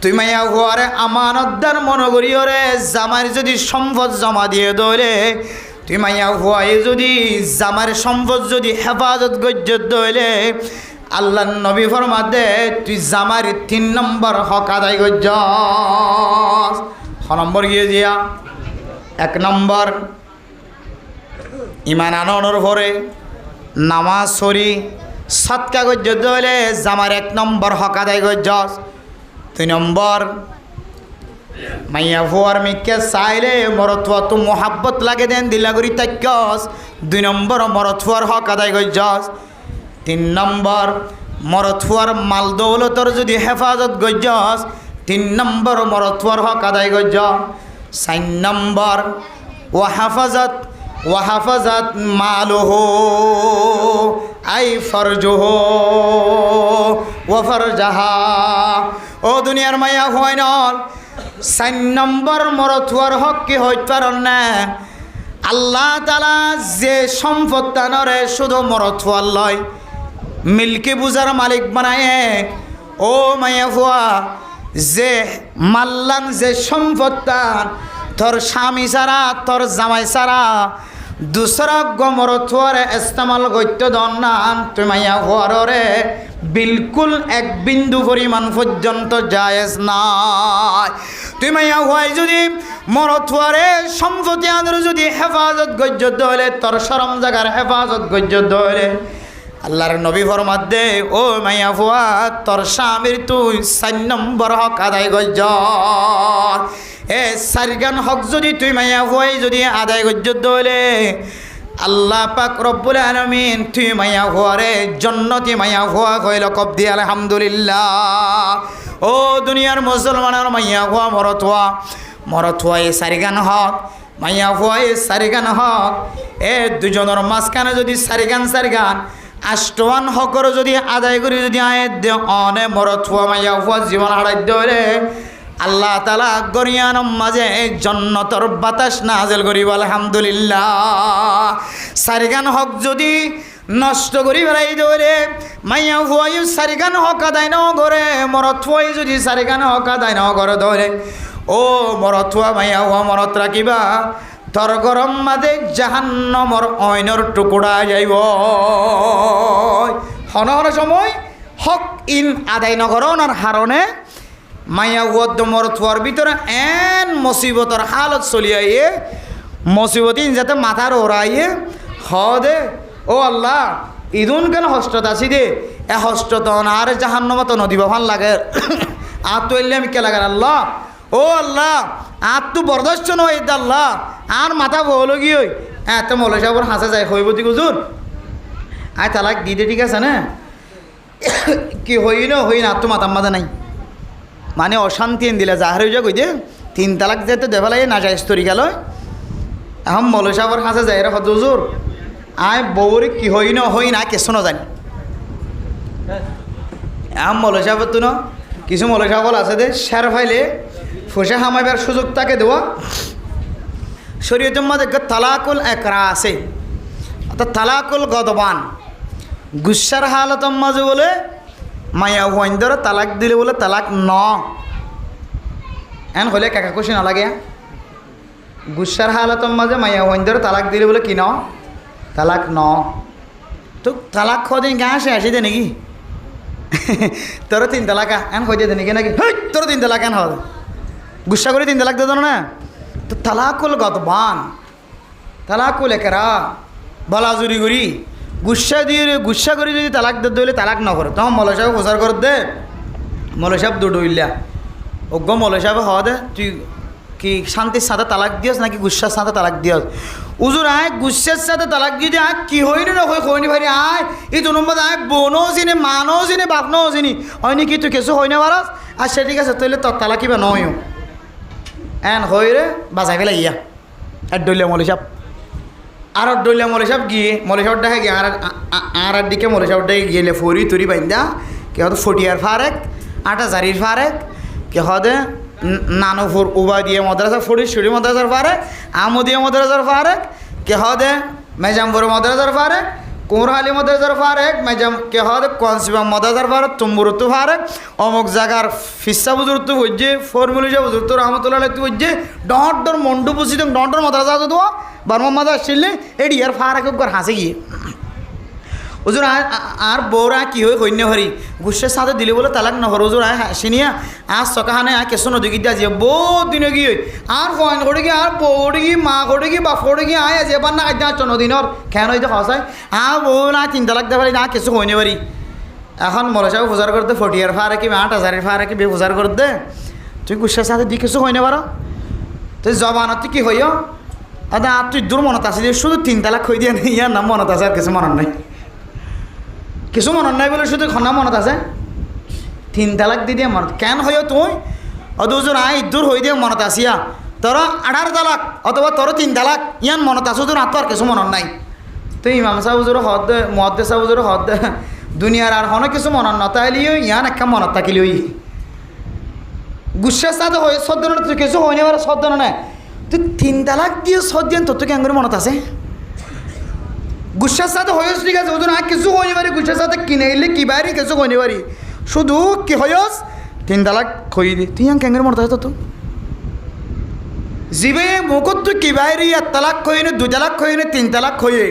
তুই মাইয়া হুয়ারে আমানতদার মনে করি ওরে জামার যদি সম্পদ জমা দিয়ে দৌলে তুই মাইয়া হুয়াই যদি জামার সম্পদ যদি হেফাজত গজ্য দইলে আল্লাহ নবী ফরমা দে তুই জামার 3 নম্বর হক আদায় গজ্য 6 নম্বর গিয়ে দিয়া 1 নম্বর ইমান আননের পরে নামাজ সরি সৎকা গজ্য দইলে জামার 1 নম্বর হক আদায় গজ্য 2 নম্বর মাইয়া হুয়ার মিকে চাইলে মরত হুয়া তো মহাব্বত লাগে দেন দিলাগুড়ি তাক্যস 2 নম্বর মরত হুয়ার হক আদায় গজ্জস 3 নম্বর মরত হুয়ার মাল দৌলতর যদি হেফাজত গজ্জস 3 নম্বর মরত হুয়ার হক আদায় গজ্জ 4 নম্বর ওয়াহাফাজাত মালুহু আই ফরজুহু ওয়া ফরজাহা ও দুনিয়ার মাইয়া হুয়াই নল 4 নম্বর মরত হুয়ার হক কি হইতে পারেন না আল্লাহ তাআলা যে সম্পদ দানরে শুধু মরত হুয়ার লয় মিলকে বুঝার মালিক বানায় ও মাইয়া হুয়া যে মাল্লান যে সম্পদ দান তোর স্বামী ছাড়া তোর জামাই ছাড়া दूसरा गमरथुआरे इस्तेमाल करते दन्नान तुमाइया हुआरे बिल्कुल एक बिंदु परिमाण पर्यन्त जायज नाय तुमाइया हुआय जदि मरथुआरे सम्पत्ति आदर जदि हेफाजत गज्जत दले तोर शरम जागार हेफाजत गज्जत दले আল্লাহর নবী ফরমাত দে ও মাইয়া ফুয়া তোর স্বামীর তুই 4 নম্বর হক আদায় করছ এ সারগান হক যদি তুই মাইয়া ফুয়াই যদি আদায় করছ দলে আল্লাহ পাক রব্বুল আলামিন তুই মাইয়া ফুয়ারে জান্নাতি মাইয়া ফুয়া কইল কবদি আলহামদুলিল্লাহ। ও দুনিয়ার মুসলমানের মাইয়া ফুয়া মরতুয়া এ সারগান হক মাইয়া ফুয়া এ সারগান হক এ দুজনের মাঝখানে যদি সারগান আষ্টওয়ান হকর যদি আদায় করি যদি আয় দে অনে মরতুয়া মাইয়া ফুয়া জীবন হারাই দরে আল্লাহ তাআলা গরিয়ানম মাঝে জান্নাতের বাতাস নাযিল করিব আলহামদুলিল্লাহ। সারগান হক যদি নষ্ট করি বেড়াই দরে মাইয়া ফুয়াই সারগান হক আদায় ন করে মরতুয়াই যদি সারগান হক আদায় ন করে ধরে ও মরতুয়া মাইয়া ফুয়া মরত রাখিবা তোর গরম মাদে জাহান্নমর অইনর টুকুরা যাইব। হনহর সময় হক ইন আদায় নগরণের হারণে মাইয়া ওয়াদ্দ মরতুয়ার ভিতরে এন মুসিবতর হালত চলিয়াইয়ে মুসিবতিন যাতে মাথার ওরাইয়ে হ দে ও আল্লাহ ইদুন কেন হস্তত আছি দে এ হস্তত আর জাহান্নমত নদী বাফান লাগে আর তো এলে আমি কে লাগার আল্লাহ ও আল্লাহ আর তো বরদাস্ত নয় আল্লাহ আর মাথা বহলো কি ওই এত মৌলা সাহেবর হাসা যায় হইবতি গুজুর আয় তালাক দিতে ঠিক আছে না কি হই না তো মাতার মাথা নাই মানে অশান্তি এন দিলে যাহার হয়ে কই দে 3 তালাক যেতে দেবালাই না যায় স্তরি গেল এখন মৌলা সাহেবর হাসা যায় রে হজুর আয় বউরে কি হই না কেসো না জানি এখন মৌলা সাহেবের তো না কিছু মৌলা সাহেব আছে দে শের ফাইলে ফুসে হামাইবার সুযোগ তাকে দেওয়া শরীয়তের মধ্যে তালাকুল একরা আছে অর্থাৎ তালাকুল গদবান গুসার হালতর মাঝে বলে মায়া ওয়াইন্দর তালাক দিলে বলে তালাক ন এন হলে কাকা খুশি নালাগে গুসার হালতর মাঝে মায়া ওয়াইন্দর তালাক দিলে বলে কি ন তালাক ন তো তালাক খদিন গা আসে দে নাকি তোর 3 তালাকা এন হয়ে দে নাকি নাকি তোর 3 তালাক এন হবে গুসা করে 3 তালাক দে না তো তালাকুল গদবান তালাকুল একরা বলাজুরি করি গুসা করে যদি তালাক দে দিলে তালাক ন করে তখন মৌলা সাহেব প্রচার করে দে মৌলা সাহেব দুডইলা অজ্ঞ মৌলা সাহেব হওয়া দে তুই কি শান্তির সাথে তালাক দিয়স নাকি গুসার সাথে তালাক দিয়স উজুর আয় গুসার সাথে তালাক দিয়ে আয় কি হইনি না হইনি ভাই আয় এই 2 নম্বর আয় বোনও চিনি মানও চিনি বাপনও চিনি হয়নি কি তুই কিছু হই না পারস আর সে ঠিক আছে তাহলে তোর তালাক কিবা নয় এন হই রে বাজাই ফেলাই ইয়া আর ডইলে মৌলা সাহেব আর ডইলে মৌলা সাহেব গিয়ে মৌলা সাহেব ডাকে গিয়ে আর দিকে মৌলা সাহেব ডাকে গিয়ে ফরি তুরি বাইন্দা কে হয়তো 40 ফারেক 8000 ফারেক কে হদে নানুপুর উবাদিয়া মাদ্রাসা ফরিদপুর মাদ্রাসার ফারেক আমদিয়া মাদ্রাসার ফারেক কে হদে মেজামপুর মাদ্রাসার ফারেক কোরহালি মাদ্রাসার ফারেক মেজাম কে হদে কনসিবা মাদ্রাসার ফারেক তুমবুরতু ফারেক অমুক জায়গার ফিসা বুজুর্তু বুঝছে ফর্মুলিজা বুজুর্তু রহমতুল্লাহ তু বুঝছে ডর মন্ডু বুঝি ডর মাদ্রাসা তো বার্মা মাদ্রাসা আসলে এডি আর ফারেক হাসে গিয়ে হুজুর আর বউরা কি হই কইন্য হরি গুসের সাথে দিলে বলে তালাক নহর হুজুর আয় হাসিনিয়া আর সকাহানে আয় কেসো নদী গিয়ে দিয়ে বহুত দিনে গিয়ে আর ফয়েন করে গিয়ে আর বউরে গিয়ে মা করে গিয়ে বাপ করে গিয়ে আয় যে বার না আজ নদীনর খেয়াল হইতে খসায় আর বউ না 3 তালাক দেওয়া না কেসো হইনে পারি এখন মৌলা সাহেব প্রচার করতে 40 ফারে কি 8000 ফারে কি প্রচার করতে তুই গুসের সাথে দি কেসো হইনে পারো তুই জবানত তুই কি হইও আদা তুই দূর মনত আছে শুধু 3 তালাক হই দিয়ে ইয়ার নাম মনত আছে আর কিছু মনত নাই কিছু মনত নাই বলে শুধু খনা মনত আছে 3 তালাক দি দিয়ে মনত কেন হইও তুই অদুজন আই দূর হই দিয়ে মনত আসিয়া তোর 18 তালাক অথবা তোর 3 তালাক ইয়ান মনত আছে তোর আর কিছু মনত নাই তুই ইমাম সাহেব হুজুর হদ মুহাদ্দিস সাহেব হুজুর হদ দুনিয়ার আর হন কিছু মনত নতাইলিও ইয়ান একটা মনত থাকিলিও গুসের সাথে হয়ে সদ্য তুই কিছু হইনি আর সদ্য না তুই 3 তালাক দিয়ে সদ্য তোর তো কেন মনত আছে গুসার সাথে হয়েছ ঠিক আছে ওজন আর কিছু হইনি পারি গুসার সাথে কিনে এলে কি বাড়ি কিছু হইনি পারি শুধু কি হয়স 3 তালাক খই দি তুই কেন মনত আছে তো জিবে মুখত তুই কি বাইরে 1 তালাক খইনে 2 তালাক খইনে 3 তালাক খইয়ে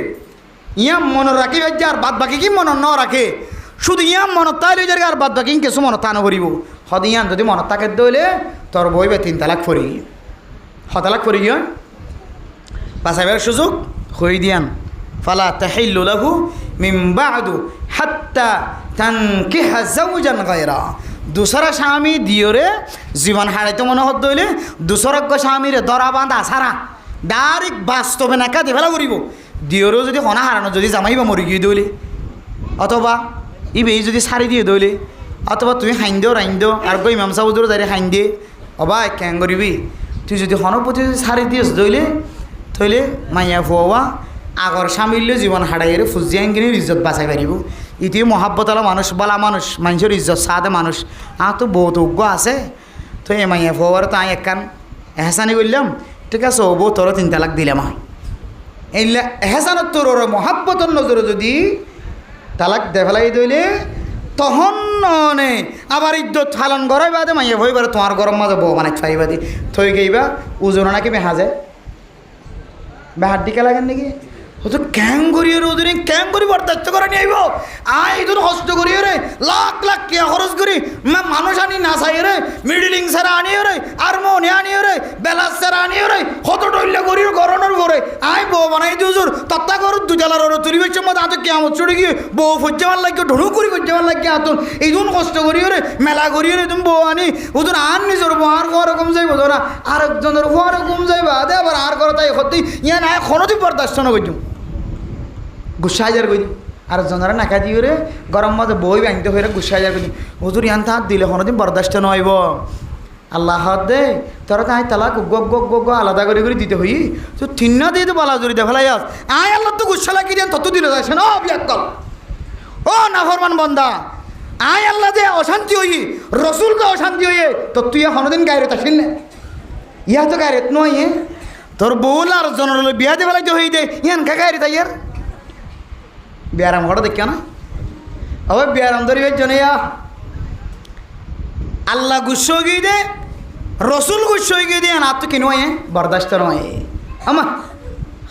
ইয়া মন রাখি আর বাদ বাকি কি মন ন রাখে শুধু ইয়া মন তাইলে যার আর বাদ বাকি কিছু মন তা নকরিব হদ ইয়ান যদি মন তাকে দইলে তোর বইবে 3 তালাক ফরি 6 তালাক ফরি গিয়ে বাঁচাইবার সুযোগ হই দিয়ান ফালা তাহিল্লু লাহু মিন বা'দু হাত্তা তানকিহা যাওজান গায়রা। দুসরা স্বামী দিয়রে জীবন হারাইতে মনে হত দইলে দুসরজ্ঞ স্বামীরে দরা বাঁধা সারা ডাইরেক্ট বাস্তবে নাকা দেফেলা করিব। দিয়রেও যদি হনা হারানো যদি জামাই বা মরি গিয়ে দইলে, অথবা ইবেই যদি সারি দিয়ে দইলে, অথবা তুমি হাইন দেও রাইন দেও আর গো ইমাম সাহুদুর যারে হাইন দিয়ে অবা ক্যাং করিবি। তুই যদি হনপতি যদি সারি দিয়েছ দইলে থইলে মাইয়া ফুয়া আগর স্বামীল্য জীবন হারাইয়ের ফুজিয়ান কিনে ইজ্জত বাঁচাই পারিব। ইতিও মহাব্বতলা মানুষ বলা মানুষ মানুষের ইজ্জত সাদে মানুষ তো বহুত উগ্র আছে। তো এ মাইয়া ফুয়ার তো একখান এহসানি করলাম, ঠিক আছে ও বউ তোর 3 তালাক দিলাম। এইলা এহসানত তোর মহাব্বতর নজরে যদি তালাক দেফেলাই দইলে তখন নে আবার ইজ্জত ফালন করাই বাদে মাইয়া ভইবার তোমার গরম মাঝে বউ বানাই খাইবা দি থই গেইবা ওজন নাকি বেহাজে বেহার দিকে লাগেন নাকি ও তো ক্যাং করিয়ে ওদের ক্যাং করি বরদাস্ত করে নিয়ে আইব। আই তোর কষ্ট করিয়ে রে লাখ লাখ কে খরচ করি মানুষ আনি না চাই রে মিডিলিং সারা আনিয়ে রে আর মনে আনিয়ে রে বেলাস সারা আনিয়ে রে কত টইলে করিয়ে গরনের করে আই বউ বানাই দুজোর তত্তা করো দুজালার ওর পরিবেশের মধ্যে আতো কেমন চড়ে গিয়ে বউ ফজ্জাবার লাগিয়ে ঢুড়ু করি ফজ্জাবার লাগিয়ে আতন এই দুন কষ্ট করিয়ে রে মেলা করিয়ে রে তুমি বউ আনি ওদের আর নিজের বউ আর ঘরে কম যাইব তোরা আরেকজনের ঘরে কম যাইবা দে আবার আর ঘরে তাই সত্যি ইয়া না এখনো তুই বরদাস্ত না করছুম গুসা হাজার করি আর জনরা নাকা দিয়ে রে গরম মাঝে বই ব্যাংতে হয়ে গুসা হাজার করি হুজুর ইয়ান হাত দিলে কোনোদিন বরদাস্ত নইব। আল্লাহ হাত দে তোরা তাই তালাক গগ আলাদা করে দিতে হই তো 3 না দিয়ে তো বলা জুড়ি দে ফেলাই আস আয় আল্লাহ তো গুসা লাগিয়ে দেন তত দিলে যাচ্ছে না বিয়াক্কল ও নাফরমান বন্দা আয় আল্লাহ দে অশান্তি হই রসুলকে অশান্তি হইয়ে তো তুই কোনোদিন গায়রত আসিল না ইয়া তো গায়রত নয় তোর বউল আর জনের বিয়া দে ফেলাইতে হই দে ইয়ান কা গায়রত আইয়ার ব্যারাম ঘটা দেখ না আবার ব্যারাম ধরিবার জন্য আল্লাহ গুসো গিয়ে দে রসুল গুসো গিয়ে দে না তো কিনো বরদাস্ত নয় আমা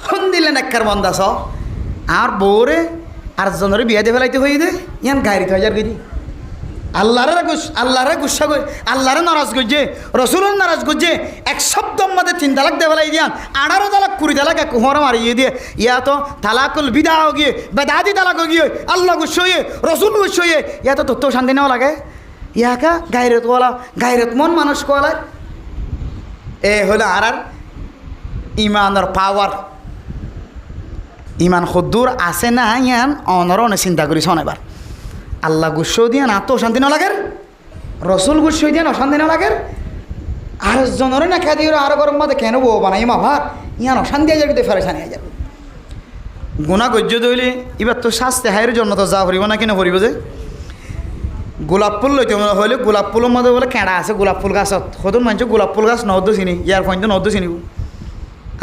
হন দিলেন একার বন্দাস আর বউরে আর জনের বিয়া দিয়ে ফেলাইতে হয়ে দে ইয়ান গাড়ি 2000 কেজি আল্লাহরে গুসা করে আল্লাহরে নারাজ করছে রসুলের নারাজ করছে এক শব্দর মধ্যে 3 তালাক দে ফেলাই দিয়ান 18 তালাক 20 তালাক এক কুহরা মারিয়ে দিয়ে ইয়া তো তালাকুল বিদা হো গিয়ে বেদাতি তালাক হো গিয়ে আল্লাহ গুসো হয়ে রসুল গুসো হয়ে ইয়া তো তোর শান্তি নেওয়া লাগে ইয়াকা গায়রত মন মানুষ কলা এ হলো আর ইমানের পাওয়ার ইমান খুদ্দুর আছে না ইয়ান অনর অনেক চিন্তা করি শোনাবার আল্লাহ গুসো দিয়ে না তো শান্তি না লাগের রসুল গুসো দিয়ে না শান্তি না লাগের আর জনরে না খেয়ে দিয়ে আরো গরম মাঝে কেন বউ বানাই মা ভাত ইয়ান অশান্তি হয়ে যাবে ফেরেশানি হয়ে যাবে গুণা গজ্য দইলে এবার তো শাস্তি হাইয়ের জন্য তো যা ভরিব না কেন ভরিব যে গোলাপ ফুল লইতে হইলে গোলাপ ফুলের মধ্যে বলে কেঁড়া আছে গোলাপ ফুল গাছত সদন মানুষ গোলাপ ফুল গাছ নদ্য চিনি ইয়ার পয়েন্ট নদ্য চিনিব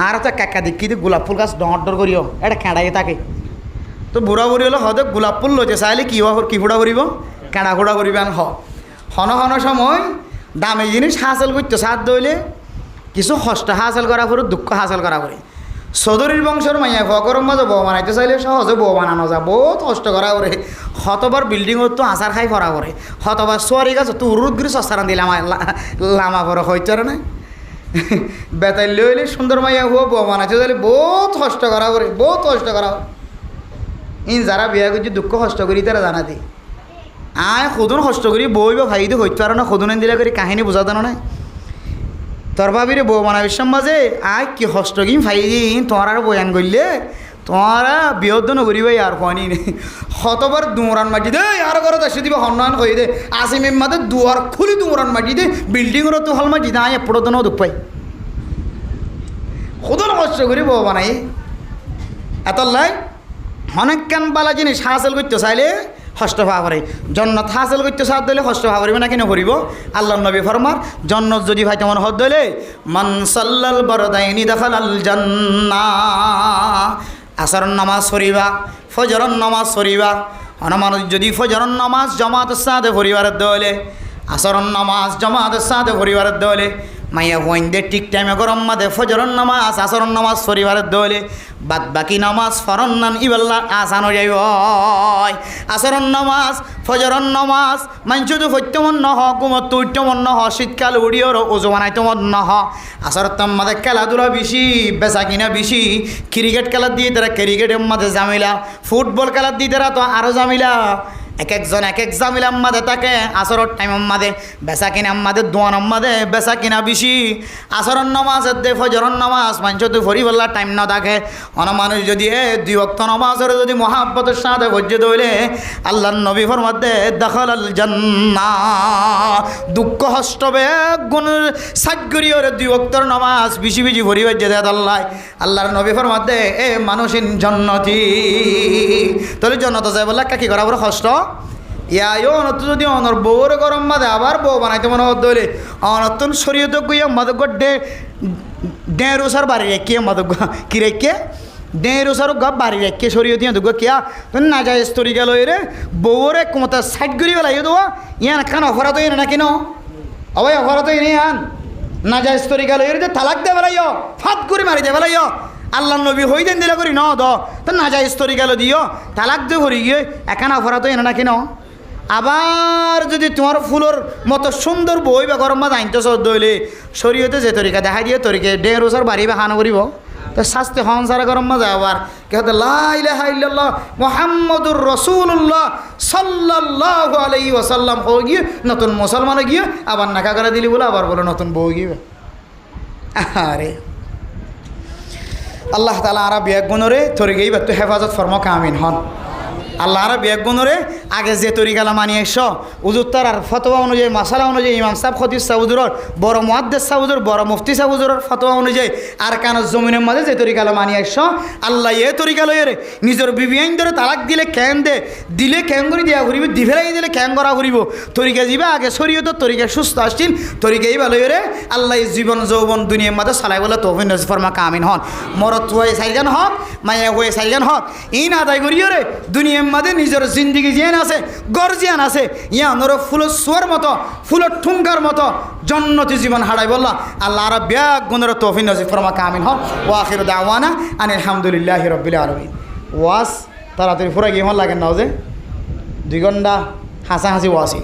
আর তো কাকা দেখি দিয়ে গোলাপ ফুল গাছ ডর করিও এটা কেঁড়াই থাকে তো বুড়া বুড়ি হলে হতে গোলাপ ফুল লইতে চাইলে কি ফুড়া করিব কেঁড়া ফুড়া করিবে আন হন সময় দামি জিনিস হাসিল করতে সাথ দইলে কিছু কষ্ট হাসিল করা পরে দুঃখ হাসিল করা পরে চৌধুরীর বংশের মাইয়া ফকরম মাঝে বউ বানাইতে চাইলে সহজে বউ বানানো যায় বহুত কষ্ট করা করে শতবার বিল্ডিংত তো আচার খাই ফরা করে শতবার সোয়ারি গাছ তো উরুদ গিরি সস্তারান দিলাম লামা পরে হইতে না বেতাই লইলে সুন্দর মাইয়া হুয়া বউ বানাইতে চাইলে বহুত কষ্ট করা করে বহুত কষ্ট করা ইন যারা বিয়া করছে দুঃখ কষ্ট করি তারা জানা দি আয় সদুন কষ্ট করি বই বা ভাই দিয়ে হইতে পারো না সদুন দিলা করে কাহিনী বোঝা জানো না তোর ভাবিরে বউ বানাবির মাঝে আয় কি কষ্ট কি ভাই দিন তোমার আর বয়ান করলে তোমারা বিয়োদ্ধ নগরীবাই আর পানি নেই শতবার দুমরান মাটি দে আর ঘরে আসে দিবে সন্মান হয়ে দে আসিমের মাঝে দুয়ার খুলি দুমরান মাটি দে বিল্ডিংর তো হল মাটি দে আয় এপড়ো তো দুঃখ পাই সদন কষ্ট করি বউ বানাই এত লাই অনেক কেন বালা জিনিস হাসিল করতে চাইলে কষ্ট পাওয়া করে জন্নত হাসিল করতে সাথ দিলে কষ্ট পাওয়া করিবে না কেন করিব আল্লাহ নবী ফরমার জন্নত যদি ভাই তেমন হদ দিলে মান সাল্লাল বারদাইনি দাখালাল জান্নাহ আসরন নামাজ পড়িবা ফজরন নামাজ পড়িবা মানুষ যদি ফজরন নামাজ জামাতের সাথে পরিবারের দলে আসরন নামাজ জামাতের সাথে পরিবারের দলে মাইয়া হইন্দে ঠিক টাইমে গরম মাদে ফজরন নামাজ আসরন নামাজ পরিবারের দলে বাদ বাকি নামাজ ফরন নান ইবাল্লা আসানো যাইব আসরন নামাজ ফজরন নামাজ মাঞ্চুদু ফত্যমন নহ কুমত উত্তমন নহ শীতকাল উড়িওর ওজু বানাইতমন নহ আসরত মাদে খেলাধুলা বেশি বেচা কিনা বেশি ক্রিকেট খেলার দিয়ে তারা ক্রিকেটের মাঝে জামিলা ফুটবল খেলার দিয়ে তারা তো আরও জামিলা এক একজন এক এক জামিলা আম্মাদে থাকে আসরের টাইম আম্মাদে বেচা কিনা আম্মাদের দোয়ান আম্মাদে বেচা কিনা বেশি আসরন নামাজের দে ফজরন নামাজ মানুষ তো ভরি বললা টাইম না থাকে অন মানুষ যদি দুই ওয়াক্ত নামাজের যদি মহাব্বতের সাথে ভজ্য দইলে আল্লাহর নবী ফরমাতে দখল আল জান্নাহ দুঃখ হষ্টবে গুণ সাজগরিয়র দুই ওয়াক্তর নামাজ বেশি বেশি ভরি ভজ্য দেয় আল্লাহর নবী ফরমাতে এ মানুষিন জন্নতি তাহলে জন্নত যায় বললা কি করা বড় কষ্ট ইয়ায়ো অনত যদি অনর বউর গরম মাদে আবার বউ বানাইতে মনে হত দইলে অনতন শরীয়ত গিয়ে মাদক ডেড় ওসার বাড়ি রেখে মাদক কি রেখে ডেড় ওসার গপ বাড়ি রেখে শরীয়ত দুঃখ কিয়া তুই না যায় স্তরি গেল রে বউরে কোমতা সাইড করি বেলা ইয়ে দেওয়া ইয়ান খান অফারা তো না কেন অবাই অফারা তো এনে আন না যায় স্তরি গেল এর যে তালাক দে বেলাই ফাত করে মারি দে বেলাই আল্লাহ নবী হই দেন দিলা করি ন দ তো না যায় স্তরি গেল দিও তালাক দে করি গিয়ে এখান অফারা তো এনে না কেন আবার যদি তোমার ফুলের মতো সুন্দর বই বা গরম মাছ আনতেছ দইলে শরীয়তে যে তরিকা দেখা দিয়ে তরিকে ডেড় ওসার বাড়ি বা হানো করিব তো শাস্তি হন সারা গরম মাছ আবার কে হতে লা ইলাহা ইল্লাল্লাহ মুহাম্মাদুর রাসূলুল্লাহ সাল্লাল্লাহু আলাইহি ওয়াসাল্লাম হয়ে গিয়ে নতুন মুসলমান গিয়ে আবার নাকা করে দিলি বলে আবার বলে নতুন বউ গিয়ে আরে আল্লাহ তাআলা আরা বিয়াক গুণরে তরিকেই বা তো হেফাজত ফরমা কামিন হন আল্লাহ আরা বিয়াক গুণরে আগে যে তরিকালা মানিয়ে এস উজুত্তর আর ফতোয়া অনুযায়ী মশালা অনুযায়ী ইমাম সাহেব খতিব সাহুজুরর বড় মুহাদ্দিস সাহুজুর বড় মুফতি সাহুজুরর ফতোয়া অনুযায়ী আর কানের জমিনের মাঝে যে তরিকালা মানিয়ে এস আল্লাহ এ তরিকালো এর নিজের বিবিআইন ধরে তালাক দিলে ক্যান দে দিলে ক্যাং করে দিয়া ঘুরিব দিভেলাই দিলে ক্যাং করা ঘুরিব তরিকা যাবে আগে শরীয়তের তরিকা সুস্থ আসছিল তরিকাই ভালো এরে আল্লাহ জীবন যৌবন দুনিয়ার মাঝে চালাই বলে তৌফিক নসিব ফরমা কামিন হন মরত হয়ে সাইগান হক মায়া হয়ে সাইগান হক ইন আদায় করিও রে দুনিয়ার মাঝে নিজের জিন্দগি জিয়ান আছে গর্জিয়ান আছে ইয়ানোর ফুলের সোয়ার মতো ফুলের ঠুঙ্গার মতো জন্নতি জীবন হারাই বললা আল্লাহ আর ব্যাগ গুণের তৌফিক নসিব ফরমা কামিন হন ও আখির দাওয়ানা আলহামদুলিল্লাহি রাব্বিল আলামিন ওয়াজ তাড়াতাড়ি ফুরাই গিয়ে লাগে না যে 2 ঘন্টা হাসাহাসি ওয়াসি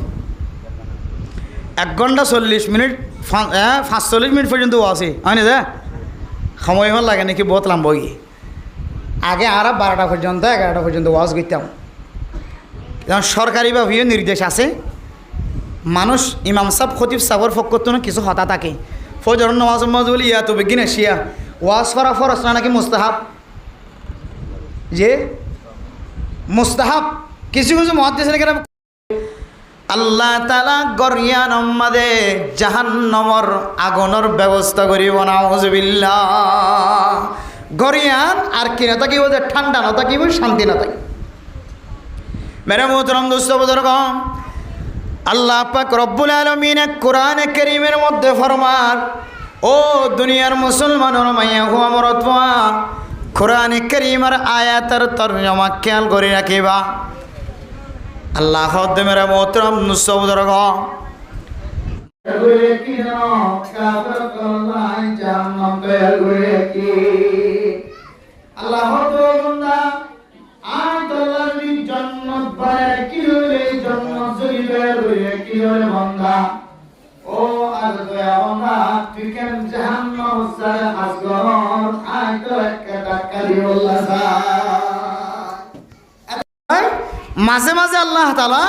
1 ঘন্টা 40 মিনিট 45 মিনিট পর্যন্ত ওয়াসি হয় না যে সময় হল লাগে নাকি বহুত লম্বা গিয়ে আগে আর 12টা পর্যন্ত 11টা পর্যন্ত ওয়াজ করতাম যেমন সরকারিভাবেও নির্দেশ আছে মানুষ ইমাম সাহেব খতিব সাহেবের পক্ষ কিছু হতা থাকে ফজর নামাজ বলি ইয়া তো বেগিন এসিয়া ওয়াজ করা ফরজ না নাকি মুস্তাহাব যে মুস্তাহাব কিছু কিছু মুহাদ্দিস আল্লাহ তাআলা গরিয়ান আমাদে জাহান্নামর আগুনের ব্যবস্থা করিব নাউজুবিল্লাহ গরিয়ান আর কি না থাকিব যে ঠান্ডা না থাকিব শান্তি না থাকিব मेरे मोहतरम दोस्तों बुजुर्ग আল্লাহ পাক রব্বুল আলামিন কোরআনে কারীমের মধ্যে ফরমান ও দুনিয়ার মুসলমানের মাইয়া হুয়া মরতওয়া কোরআনে কারীমের আয়াতের তরজমা খেয়াল করে রাখিবা আল্লাহ হদ মেরে মোহতরম দোস্তও বুজুর্গ আল্লাহ হদ বন্দা আয় তলাবি জন্নত বারে কি হইলে জন্নত জরিবে রইয়ে কি হইলে বান্দা ও আর দয়া বান্দা তুই কেন জাহান্নাম সারে আসগর আয় তো একটা টাকা দিওল্লা মাঝে মাঝে আল্লাহ তাআলা